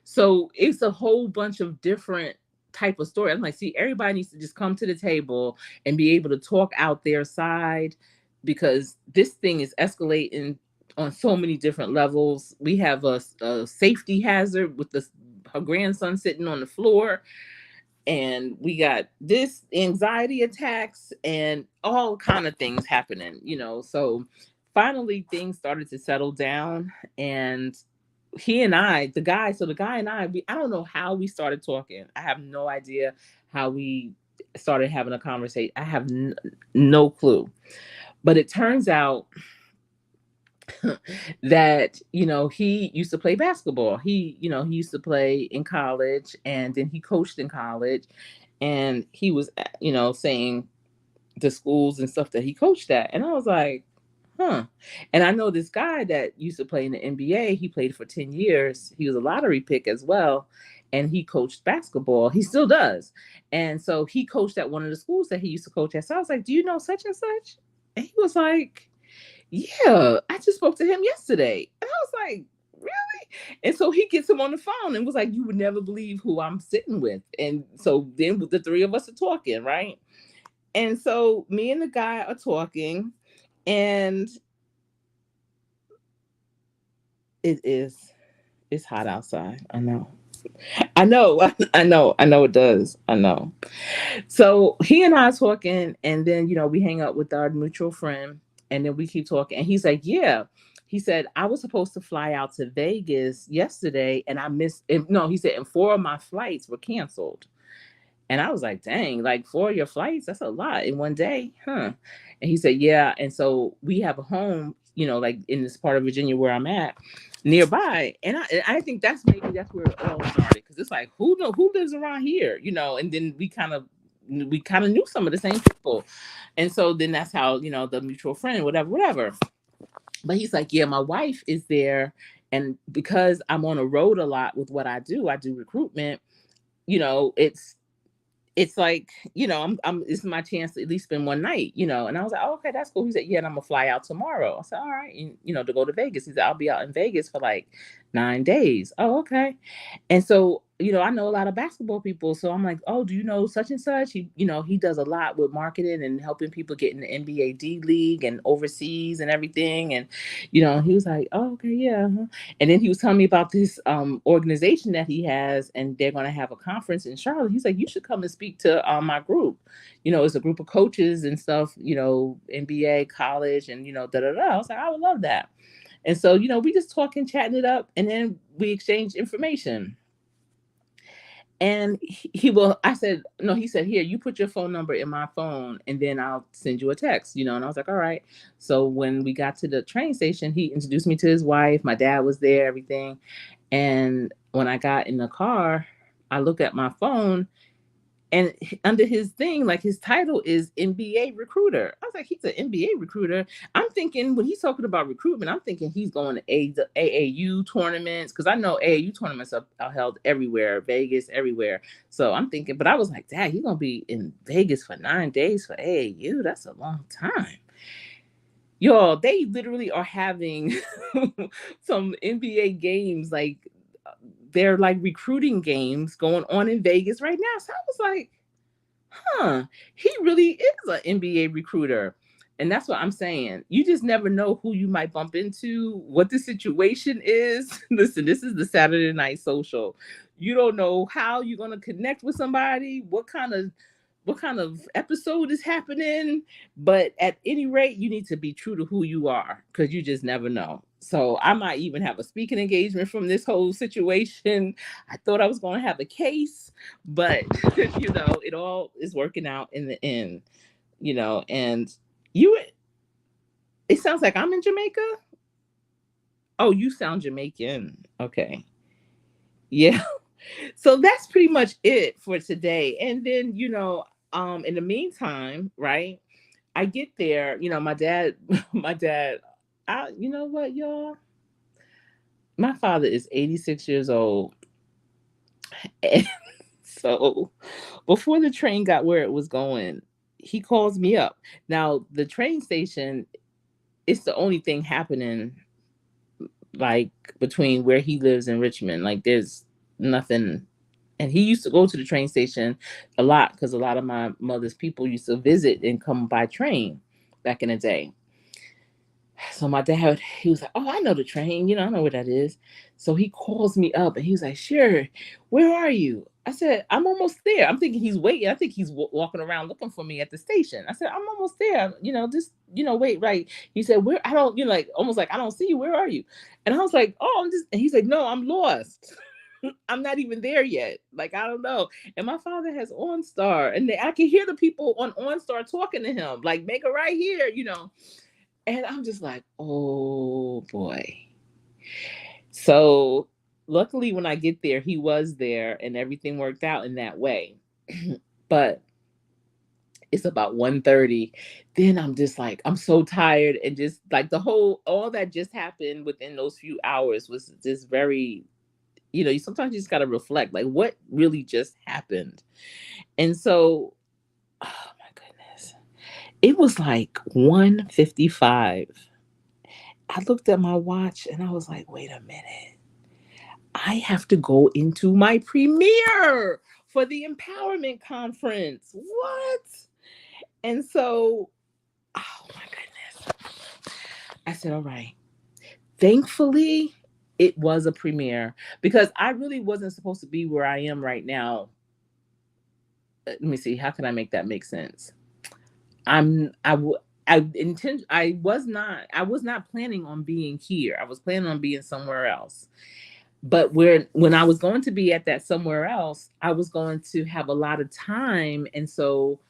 So it's a whole bunch of different type of story. I'm like, see, everybody needs to just come to the table and be able to talk out their side, because this thing is escalating on so many different levels. We have a safety hazard with her grandson sitting on the floor. and we got this anxiety attacks and all kind of things happening, so finally things started to settle down. And he and I, the guy and I don't know how we started talking. I have no idea how we started having a conversation. I have no clue. But it turns out that he used to play basketball. He used to play in college, and then he coached in college, and he was saying the schools and stuff that he coached at. And I was like, huh. And I know this guy that used to play in the NBA. He played for 10 years. He was a lottery pick as well, and he coached basketball. He still does. And so he coached at one of the schools that he used to coach at. So I was like, do you know such and such? And he was like, yeah, I just spoke to him yesterday. And I was like, really? And so he gets him on the phone and was like, you would never believe who I'm sitting with. And so then the three of us are talking, right? And so me and the guy are talking, and it's hot outside. I know. I know. I know it does. I know. So he and I are talking, and then we hang up with our mutual friend, and then we keep talking. And he's like, "Yeah." He said, "I was supposed to fly out to Vegas yesterday, and I missed." No, he said, "And four of my flights were canceled." And I was like, "Dang, like four of your flights? That's a lot in one day, huh?" And he said, "Yeah." And so we have a home, like in this part of Virginia where I'm at, nearby. And I think that's where it all started, because it's like, who lives around here, And then we kind of knew some of the same people, and so then that's how the mutual friend, whatever, whatever. But he's like, yeah, my wife is there, and because I'm on a road a lot with what I do recruitment. It's like, it's my chance to at least spend one night, And I was like, oh, okay, that's cool. He said, yeah, and I'm gonna fly out tomorrow. I said, all right, and, to go to Vegas. He said, I'll be out in Vegas for like 9 days. Oh, okay. And so, I know a lot of basketball people. So I'm like, oh, do you know such and such? He does a lot with marketing and helping people get in the NBA D League and overseas and everything. And, he was like, oh, okay, yeah. And then he was telling me about this organization that he has, and they're going to have a conference in Charlotte. He's like, you should come and speak to my group. It's a group of coaches and stuff, NBA, college, and, da da da. I was like, I would love that. And so, we just talking, chatting it up, and then we exchanged information. And I said, no, he said, here, you put your phone number in my phone, and then I'll send you a text, And I was like, all right. So when we got to the train station, he introduced me to his wife. My dad was there, everything. And when I got in the car, I looked at my phone, and under his thing, like his title is NBA recruiter. I was like, he's an NBA recruiter. I'm thinking when he's talking about recruitment, I'm thinking he's going to AAU tournaments, because I know AAU tournaments are held everywhere, Vegas, everywhere. So I'm thinking, but I was like, Dad, he's going to be in Vegas for 9 days for AAU. That's a long time. Y'all, they literally are having some NBA games, like they're like recruiting games going on in Vegas right now. So I was like, he really is an NBA recruiter. And that's what I'm saying. You just never know who you might bump into, what the situation is. Listen, this is the Saturday Night Social. You don't know how you're going to connect with somebody, what kind of episode is happening. But at any rate, you need to be true to who you are, because you just never know. So I might even have a speaking engagement from this whole situation. I thought I was going to have a case, but it all is working out in the end. And you it sounds like I'm in Jamaica. Oh, you sound Jamaican. Okay. Yeah. So that's pretty much it for today. And then, in the meantime, right, I get there, my dad, my dad, you know what, y'all? My father is 86 years old. And so before the train got where it was going, he calls me up. Now, the train station is the only thing happening, like between where he lives in Richmond. Like there's nothing. And he used to go to the train station a lot, because a lot of my mother's people used to visit and come by train back in the day. So my dad, he was like, "Oh, I know the train. I know where that is." So he calls me up and he was like, "Sure, where are you?" I said, "I'm almost there." I'm thinking he's waiting. I think he's walking around looking for me at the station. I said, "I'm almost there. Just wait, right." He said, "Where? I don't." Like almost like, "I don't see you. Where are you?" And I was like, "Oh, I'm just." And he's like, "No, I'm lost. I'm not even there yet. Like I don't know." And my father has OnStar, and I can hear the people on OnStar talking to him, like, "Make a right here." And I'm just like, oh boy. So luckily when I get there, he was there and everything worked out in that way. But it's about 1:30. Then I'm just like, I'm so tired. And just like all that just happened within those few hours was just very, you sometimes you just gotta reflect, like what really just happened. And so, oh my goodness. It was like 1:55. I looked at my watch and I was like, wait a minute. I have to go into my premiere for the empowerment conference. What? And so, oh my goodness. I said, all right. Thankfully, it was a premiere because I really wasn't supposed to be where I am right now. Let me see. How can I make that make sense? I'm I w- I was not planning on being here. I was planning on being somewhere else. But when I was going to be at that somewhere else, I was going to have a lot of time. And so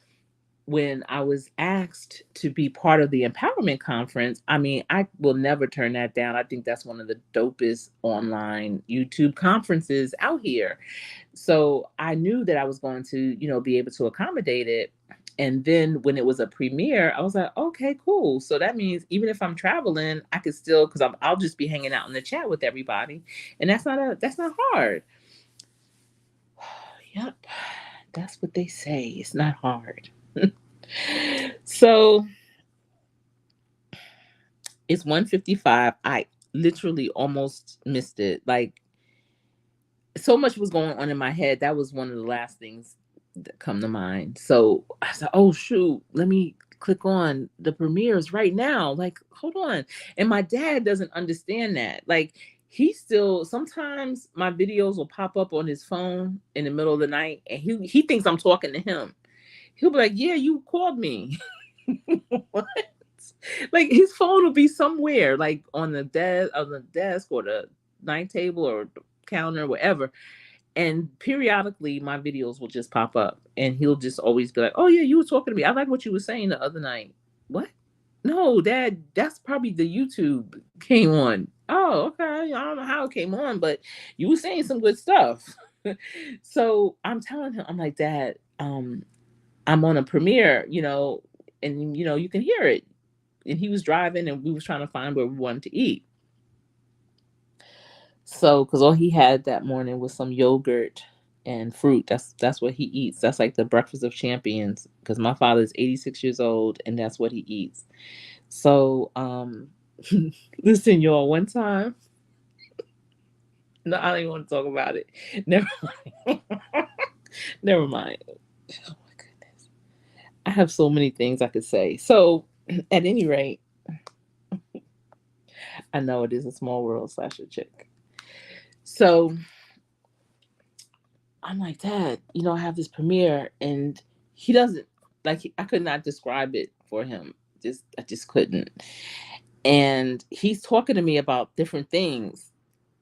when I was asked to be part of the empowerment conference, I mean, I will never turn that down. I think that's one of the dopest online YouTube conferences out here. So I knew that I was going to, be able to accommodate it. And then when it was a premiere, I was like, okay, cool. So that means even if I'm traveling, I could still, because I'll just be hanging out in the chat with everybody, and that's not hard. Yep, that's what they say. It's not hard. So it's 1:55. I literally almost missed it. Like so much was going on in my head. That was one of the last things that come to mind. So I said, "Oh shoot, let me click on the premieres right now." Like, hold on. And my dad doesn't understand that. Like, he still sometimes my videos will pop up on his phone in the middle of the night, and he thinks I'm talking to him. He'll be like, "Yeah, you called me." What? Like his phone will be somewhere, like on the desk or the night table or the counter, whatever. And periodically my videos will just pop up and he'll just always be like, "Oh yeah, you were talking to me. I like what you were saying the other night." What? No, Dad, that's probably the YouTube came on. Oh, okay. I don't know how it came on, but you were saying some good stuff. So I'm telling him, I'm like, "Dad, I'm on a premiere, and you can hear it." And he was driving and we was trying to find where we wanted to eat. So, because all he had that morning was some yogurt and fruit. That's what he eats. That's like the breakfast of champions. Because my father is 86 years old, and that's what he eats. So, listen, y'all. One time, no, I don't even want to talk about it. Never mind. Never mind. Oh my goodness, I have so many things I could say. So, at any rate, I know it is a small world slash a chick. So I'm like, "Dad, I have this premiere," and he doesn't like. I could not describe it for him. I just couldn't. And he's talking to me about different things.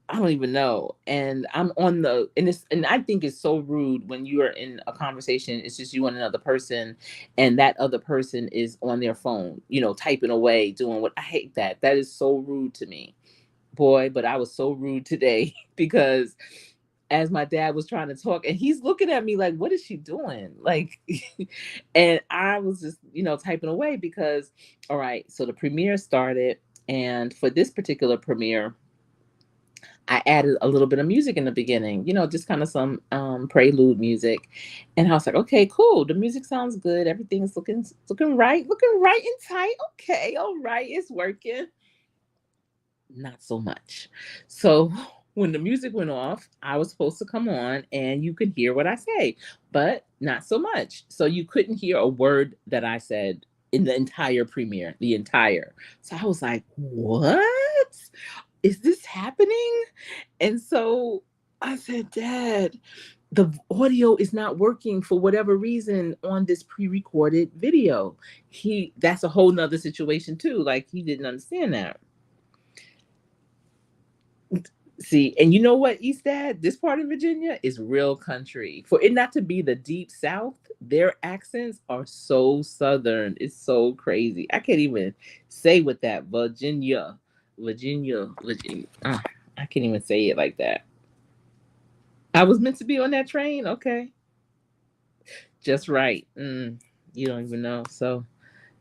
I don't even know. And I'm on the and I think it's so rude when you are in a conversation. It's just you and another person, and that other person is on their phone, typing away, doing what I hate that. That is so rude to me, boy. But I was so rude today because as my dad was trying to talk and he's looking at me like, what is she doing? Like, and I was just, typing away because, all right, so the premiere started. And for this particular premiere, I added a little bit of music in the beginning, just kind of some prelude music. And I was like, okay, cool. The music sounds good. Everything's looking right and tight. Okay, all right, it's working. Not so much. So when the music went off, I was supposed to come on and you could hear what I say, but not so much. So you couldn't hear a word that I said in the entire premiere, the entire. So I was like, what is this happening? And so I said, Dad, the audio is not working for whatever reason on this pre-recorded video. That's a whole nother situation too. Like he didn't understand that. See, and you know what, Eastad, this part of Virginia is real country. For it not to be the deep South, their accents are so Southern. It's so crazy. I can't even say with that Virginia. I can't even say it like that. I was meant to be on that train. Okay, just right. You don't even know. So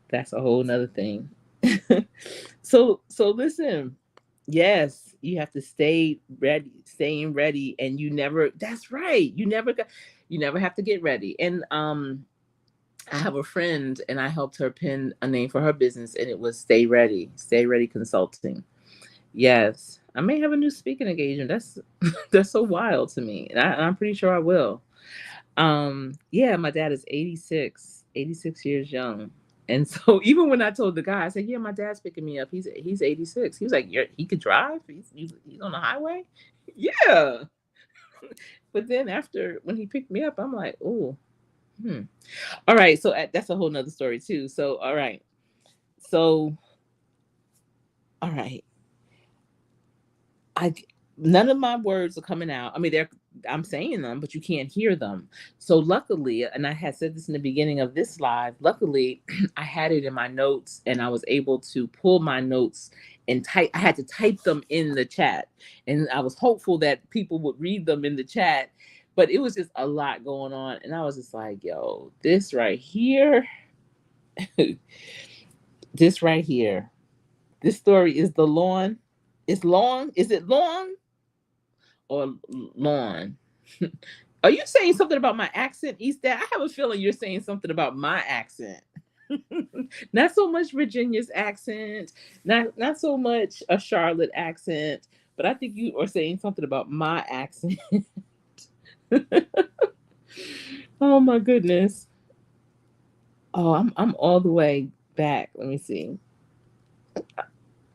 that's a whole nother thing. So listen. Yes, you have to stay ready, staying ready, and you never. That's right. You never have to get ready. And I have a friend, and I helped her pin a name for her business, and it was Stay Ready Consulting. Yes, I may have a new speaking engagement. That's that's so wild to me, and I'm pretty sure I will. Yeah, my dad is 86 years young. And so even when I told the guy, I said, "Yeah, my dad's picking me up. He's 86." He was like, he could drive. He's on the highway." Yeah. But then after when he picked me up, I'm like, "Oh, hmm." All right. So that's a whole nother story too. So all right. So all right. I None of my words are coming out. I mean, I'm saying them, but you can't hear them. So luckily, and I had said this in the beginning of this live, luckily I had it in my notes and I was able to pull my notes and type. I had to type them in the chat. And I was hopeful that people would read them in the chat, but it was just a lot going on. And I was just like, yo, this right here, this right here, this story is the lawn. It's long. Is it long or lawn? Are you saying something about my accent, East? I have a feeling you're saying something about my accent. Not so much Virginia's accent, not so much a Charlotte accent, but I think you are saying something about my accent. Oh my goodness. Oh, I'm all the way back. Let me see.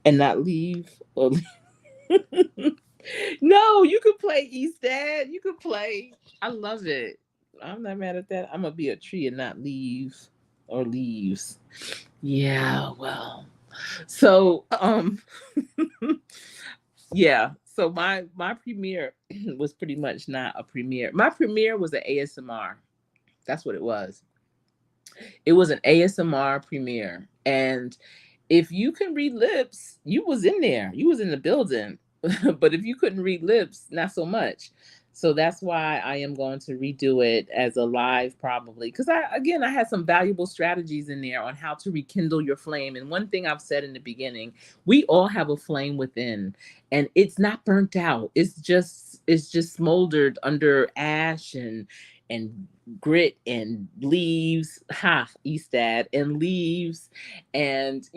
And not leave or no, you could play East Dad. You could play. I love it. I'm not mad at that. I'm gonna be a tree and not leave or leaves. Yeah, well. So yeah. So my premiere was pretty much not a premiere. My premiere was an ASMR. That's what it was. It was an ASMR premiere. And if you can read lips, you was in there. You was in the building. But if you couldn't read lips, not so much. So that's why I am going to redo it as a live probably. Because I had some valuable strategies in there on how to rekindle your flame. And one thing I've said in the beginning, we all have a flame within and it's not burnt out. It's just smoldered under ash and grit and leaves, Eastad, and leaves, and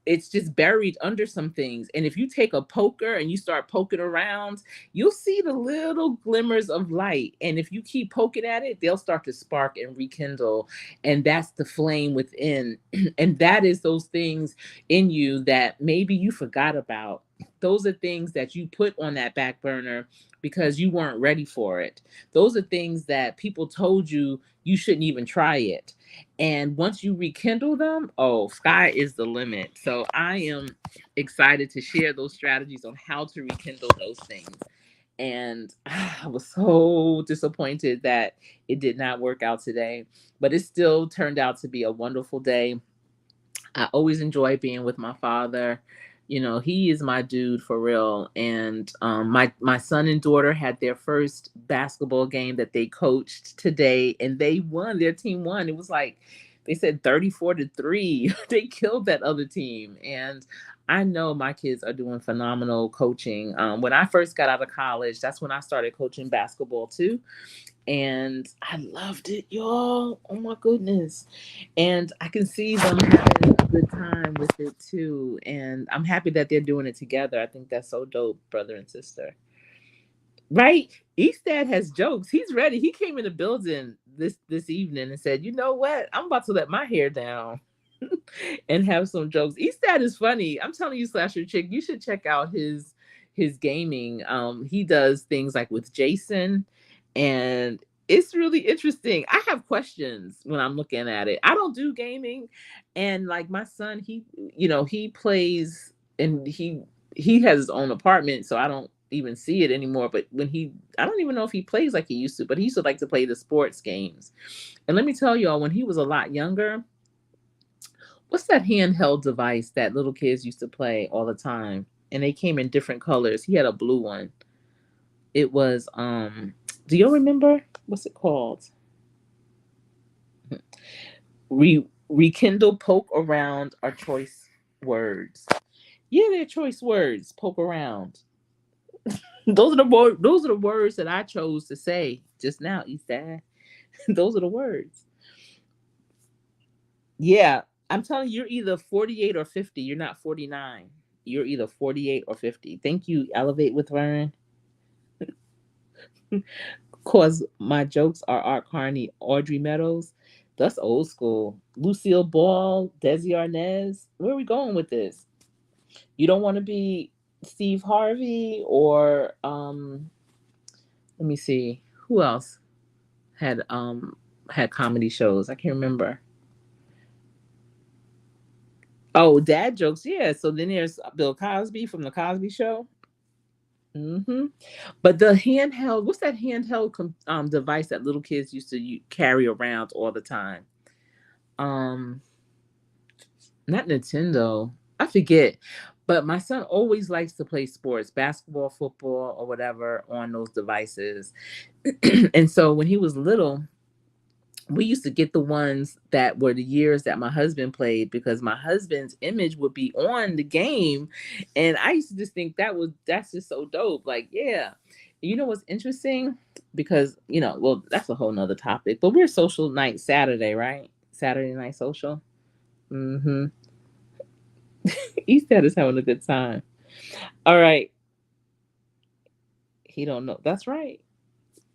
it's just buried under some things. And if you take a poker and you start poking around, you'll see the little glimmers of light. And if you keep poking at it, they'll start to spark and rekindle. And that's the flame within. And that is those things in you that maybe you forgot about. Those are things that you put on that back burner because you weren't ready for it. Those are things that people told you shouldn't even try it. And once you rekindle them, oh, sky is the limit. So I am excited to share those strategies on how to rekindle those things. And I was so disappointed that it did not work out today, but it still turned out to be a wonderful day. I always enjoy being with my father. He is my dude for real. And my son and daughter had their first basketball game that they coached today, and they won. Their team won. It was like they said 34-3. They killed that other team, and I know my kids are doing phenomenal coaching. When I first got out of college, that's when I started coaching basketball too, and I loved it, y'all. Oh my goodness. And I can see them having a good time with it too. And I'm happy that they're doing it together. I think that's so dope, brother and sister. Right? Eastad has jokes. He's ready. He came in the building this evening and said, "You know what? I'm about to let my hair down." and have some jokes. Eastad is funny. I'm telling you, Slasher Chick, you should check out his gaming. He does things like with Jason, and it's really interesting. I have questions when I'm looking at it. I don't do gaming, and like my son, he plays, and he has his own apartment, so I don't even see it anymore. But I don't even know if he plays like he used to, but he used to like to play the sports games. And let me tell y'all, when he was a lot younger, what's that handheld device that little kids used to play all the time? And they came in different colors. He had a blue one. It was do you remember? What's it called? Rekindle, poke around are choice words. Yeah, they're choice words. Poke around. Those are the words that I chose to say just now, Eastside. Those are the words. Yeah, I'm telling you, you're either 48 or 50. You're not 49. You're either 48 or 50. Thank you, Elevate with Vern. Cause my jokes are Art Carney, Audrey Meadows. That's old school. Lucille Ball, Desi Arnaz. Where are we going with this? You don't want to be Steve Harvey or let me see. Who else had had comedy shows? I can't remember. Oh, dad jokes. Yeah. So then there's Bill Cosby from the Cosby Show. Hmm. But the handheld, what's that handheld device that little kids used to carry around all the time? Um, Not Nintendo. I forget. But my son always likes to play sports, basketball, football, or whatever on those devices. And so when he was little, we used to get the ones that were the years that my husband played because my husband's image would be on the game. And I used to just think that's just so dope. Like, yeah. You know what's interesting? Because, well, that's a whole nother topic. But we're social night Saturday, right? Saturday night social. Mm-hmm. Easthead is having a good time. All right. He don't know. That's right.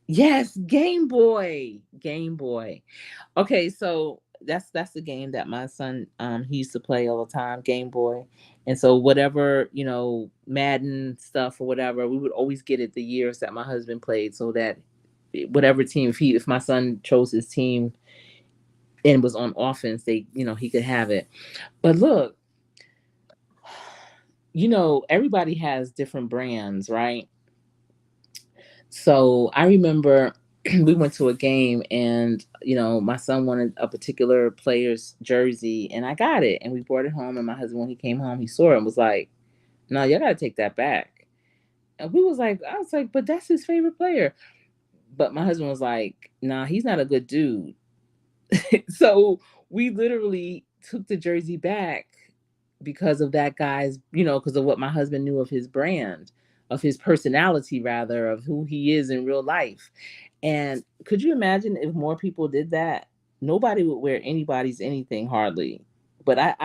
Yes, Game Boy. Game Boy. Okay, so that's the game that my son he used to play all the time, Game Boy. And so whatever, Madden stuff or whatever, we would always get it the years that my husband played so that whatever team if my son chose his team and was on offense, he could have it. But look, everybody has different brands, right? So I remember we went to a game and my son wanted a particular player's jersey and I got it and we brought it home and my husband when he came home he saw it and was like, no, y'all gotta take that back. And I was like, but that's his favorite player. But my husband was like, nah, he's not a good dude. So we literally took the jersey back because of that guy's, because of what my husband knew of his brand, of his personality, rather, of who he is in real life. And could you imagine if more people did that? Nobody would wear anybody's anything hardly. But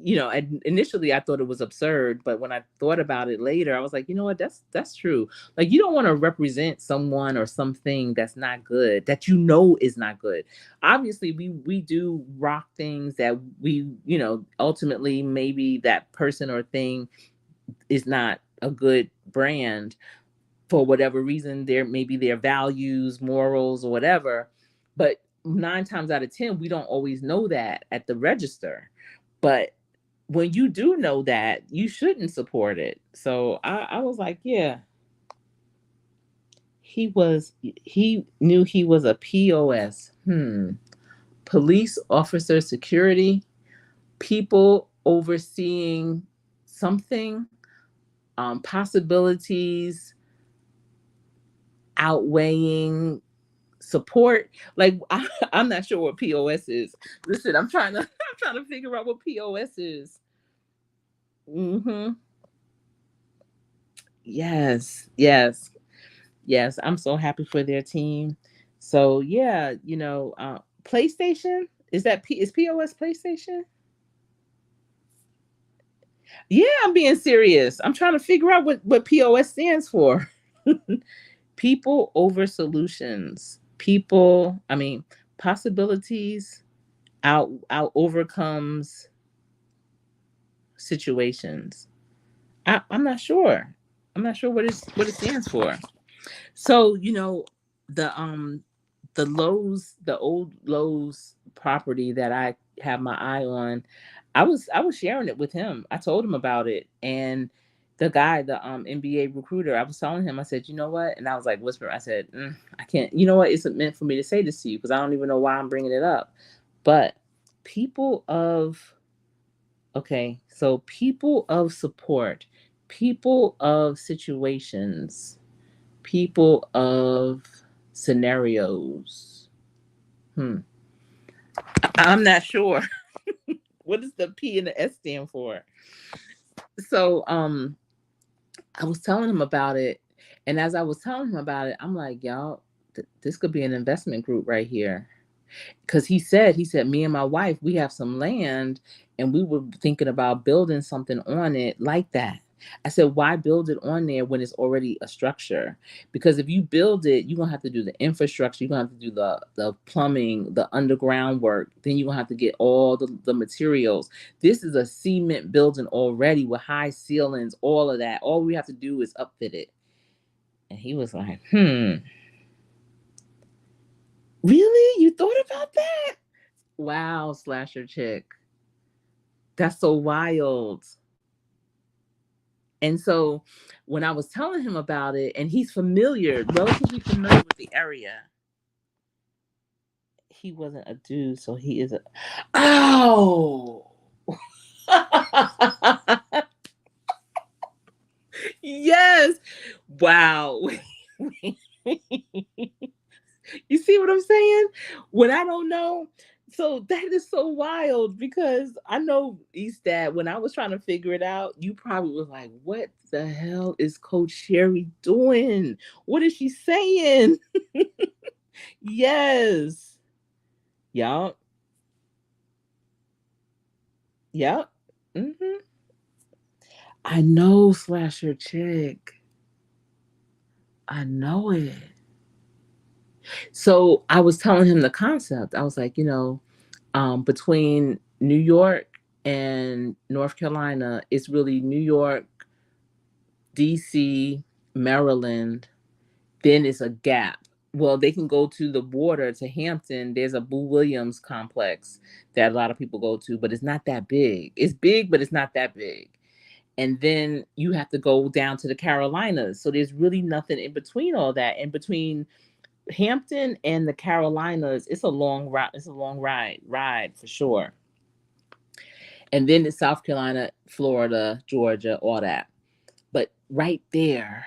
initially I thought it was absurd, but when I thought about it later, I was like, you know what? That's true. Like you don't want to represent someone or something that's not good, that is not good. Obviously, we do rock things that we, ultimately maybe that person or thing is not a good brand for whatever reason, maybe their values, morals, or whatever. But 9 times out of 10, we don't always know that at the register. But when you do know that, you shouldn't support it. So I was like, yeah, he knew he was a POS. Police officer security, people overseeing something, possibilities outweighing support. Like I'm not sure what POS is. Listen, I'm trying to figure out what POS is. Hmm. Yes, yes, yes. I'm so happy for their team. So yeah, PlayStation, is POS PlayStation? Yeah, I'm being serious. I'm trying to figure out what POS stands for. People over solutions. Possibilities out overcomes. situations. I'm not sure. I'm not sure what it stands for. So, the Lowe's, the old Lowe's property that I have my eye on, I was sharing it with him. I told him about it, and the guy, the NBA recruiter, I was telling him, I said, you know what? And I was like whispering, I said, I can't. You know what? It's meant for me to say this to you because I don't even know why I'm bringing it up. But people of okay, so people of support, people of situations, people of scenarios. Hmm. I'm not sure. What does the P and the S stand for? So I was telling him about it, and as I was telling him about it, I'm like, y'all, this could be an investment group right here. Because he said me and my wife, we have some land and we were thinking about building something on it like that. I said, why build it on there when it's already a structure? Because if you build it, you're gonna have to do the infrastructure, you're gonna have to do the plumbing, the underground work, then you're gonna have to get all the materials. This is a cement building already with high ceilings, all of that. All we have to do is upfit it. And he was like, really? You thought about that? Wow, slasher chick. That's so wild. And so when I was telling him about it, and he's relatively familiar with the area, he wasn't a dude, so he is a. Oh! Yes! Wow. You see what I'm saying? When I don't know. So that is so wild because I know East Dad, when I was trying to figure it out, you probably was like, what the hell is Coach Sherry doing? What is she saying? Yes. Yup. Yup. Hmm. I know, Slasher Chick. I know it. So I was telling him the concept. I was like, between New York and North Carolina, it's really New York, DC, Maryland, then it's a gap. Well, they can go to the border to Hampton. There's a Boo Williams complex that a lot of people go to, but it's not that big. It's big, but it's not that big. And then you have to go down to the Carolinas. So there's really nothing in between all that. In between Hampton and the Carolinas, it's a long ride. It's a long ride for sure. And then it's South Carolina, Florida, Georgia, all that. But right there.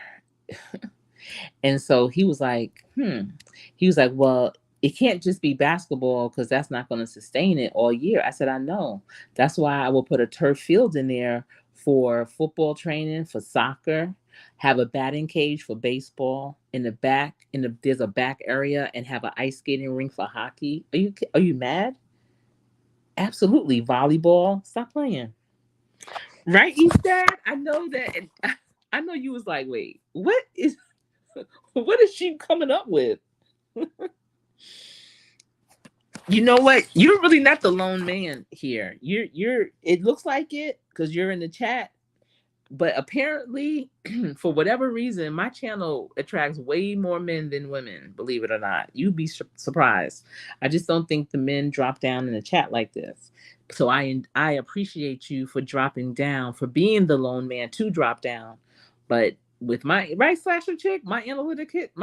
And so he was like, He was like, well, it can't just be basketball because that's not going to sustain it all year. I said, I know. That's why I will put a turf field in there for football training, for soccer, have a batting cage for baseball in the back. There's a back area and have an ice skating rink for hockey. Are you mad? Absolutely. Volleyball. Stop playing. Right, Eastad? I know that. And I know you was like, wait, what is she coming up with? You know what? You're really not the lone man here. You're it looks like it because you're in the chat, but apparently for whatever reason my channel attracts way more men than women, believe it or not. You'd be surprised. I just don't think the men drop down in the chat like this. So I appreciate you for dropping down, for being the lone man to drop down. But with my right, slasher chick, my analytics,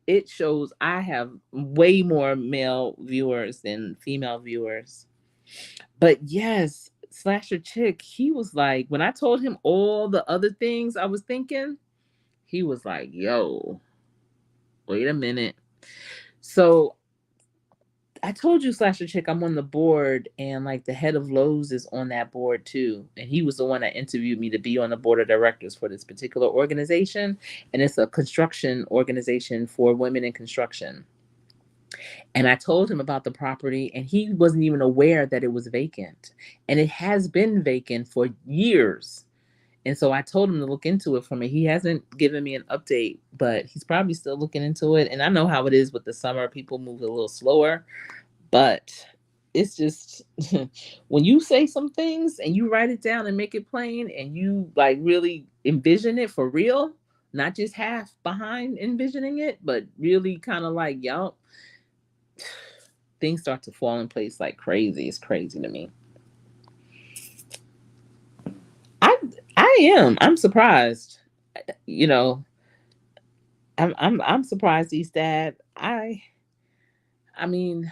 it shows I have way more male viewers than female viewers. But yes, Slasher Chick, he was like, when I told him all the other things I was thinking, he was like, yo, wait a minute. So I told you, Slasher Chick, I'm on the board, and like the head of Lowe's is on that board too. And he was the one that interviewed me to be on the board of directors for this particular organization. And it's a construction organization for women in construction. And I told him about the property, and he wasn't even aware that it was vacant. And it has been vacant for years. And so I told him to look into it for me. He hasn't given me an update, but he's probably still looking into it. And I know how it is with the summer, people move a little slower, but it's just when you say some things and you write it down and make it plain and you like really envision it for real, not just half behind envisioning it, but really kind of like, y'all, things start to fall in place like crazy. It's crazy to me. I I am. I'm surprised. You know, I'm surprised he's dad. I mean,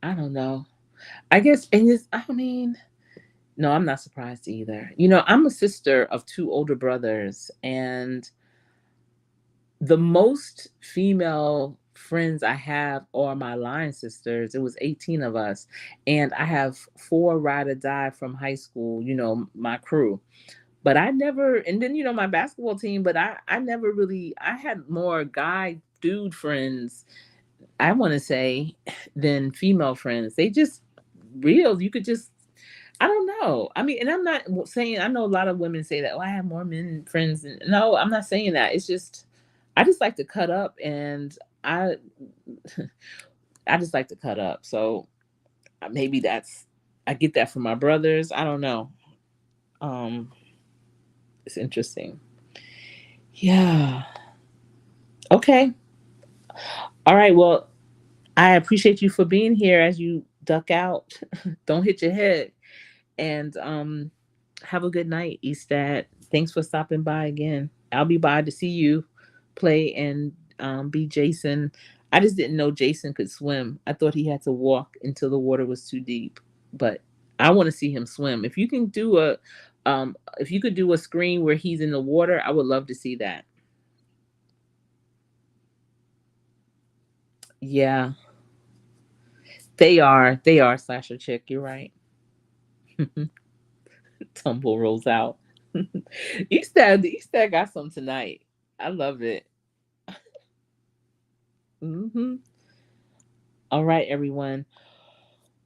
I don't know. I guess and it's I mean, no, I'm not surprised either. I'm a sister of two older brothers, and the most female friends I have are my line sisters. It was 18 of us. And I have four ride or die from high school, my crew. But I never, and then, my basketball team, but I never really, I had more guy dude friends, I want to say, than female friends. They just real, you could just I don't know. I mean, and I'm not saying I know a lot of women say that. Oh, I have more men friends. No, I'm not saying that. It's just I just like to cut up, and I I just like to cut up. So maybe that's I get that from my brothers. I don't know. Um, it's interesting. Yeah. Okay. All right. Well, I appreciate you for being here as you duck out. Don't hit your head. And have a good night, Eastad. Thanks for stopping by again. I'll be by to see you play and be Jason. I just didn't know Jason could swim. I thought he had to walk until the water was too deep. But I want to see him swim. If you could do a screen where he's in the water, I would love to see that. Yeah, they are slasher chick. You're right. Tumble rolls out. Eastad got some tonight. I love it. Hmm. All right, everyone.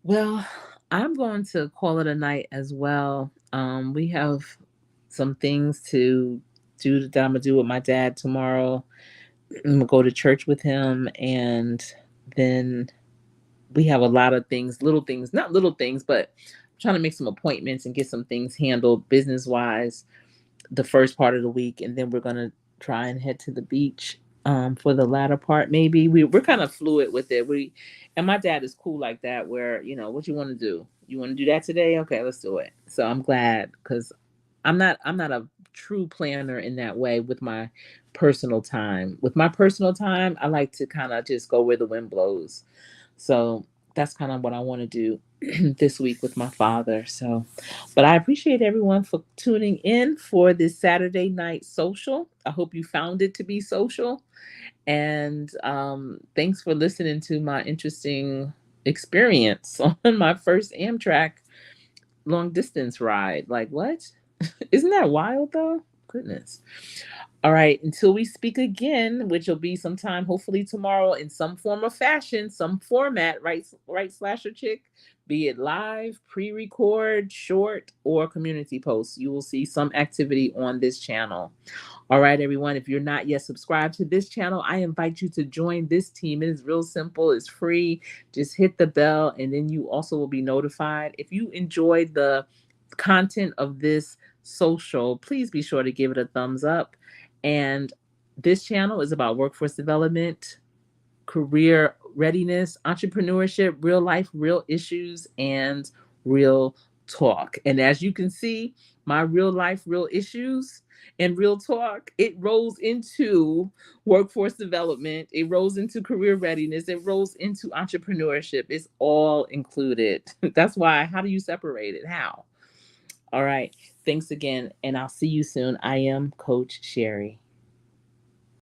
Well, I'm going to call it a night as well. We have some things to do that I'm gonna do with my dad tomorrow. I'm gonna go to church with him, and then we have a lot of things, little things, not little things, but I'm trying to make some appointments and get some things handled business wise the first part of the week, and then we're gonna try and head to the beach for the latter part. Maybe we're kind of fluid with it. And my dad is cool like that, where what you want to do. You want to do that today? Okay, let's do it. So I'm glad because I'm not a true planner in that way with my personal time. With my personal time, I like to kind of just go where the wind blows. So that's kind of what I want to do this week with my father. So, but I appreciate everyone for tuning in for this Saturday night social. I hope you found it to be social. And thanks for listening to my interesting experience on my first Amtrak long distance ride. Like, what? Isn't that wild though? Goodness. All right, until we speak again, which will be sometime hopefully tomorrow in some form or fashion, some format, right, slasher chick, be it live, pre-record, short, or community posts. You will see some activity on this channel. All right, everyone, if you're not yet subscribed to this channel, I invite you to join this team. It is real simple, it's free. Just hit the bell, and then you also will be notified. If you enjoyed the content of this social, please be sure to give it a thumbs up. And this channel is about workforce development, career readiness, entrepreneurship, real life, real issues, and real talk. And as you can see, my real life, real issues and real talk, it rolls into workforce development, it rolls into career readiness, it rolls into entrepreneurship. It's all included. That's why, how do you separate it? How? All right. Thanks again, and I'll see you soon. I am Coach Sherry.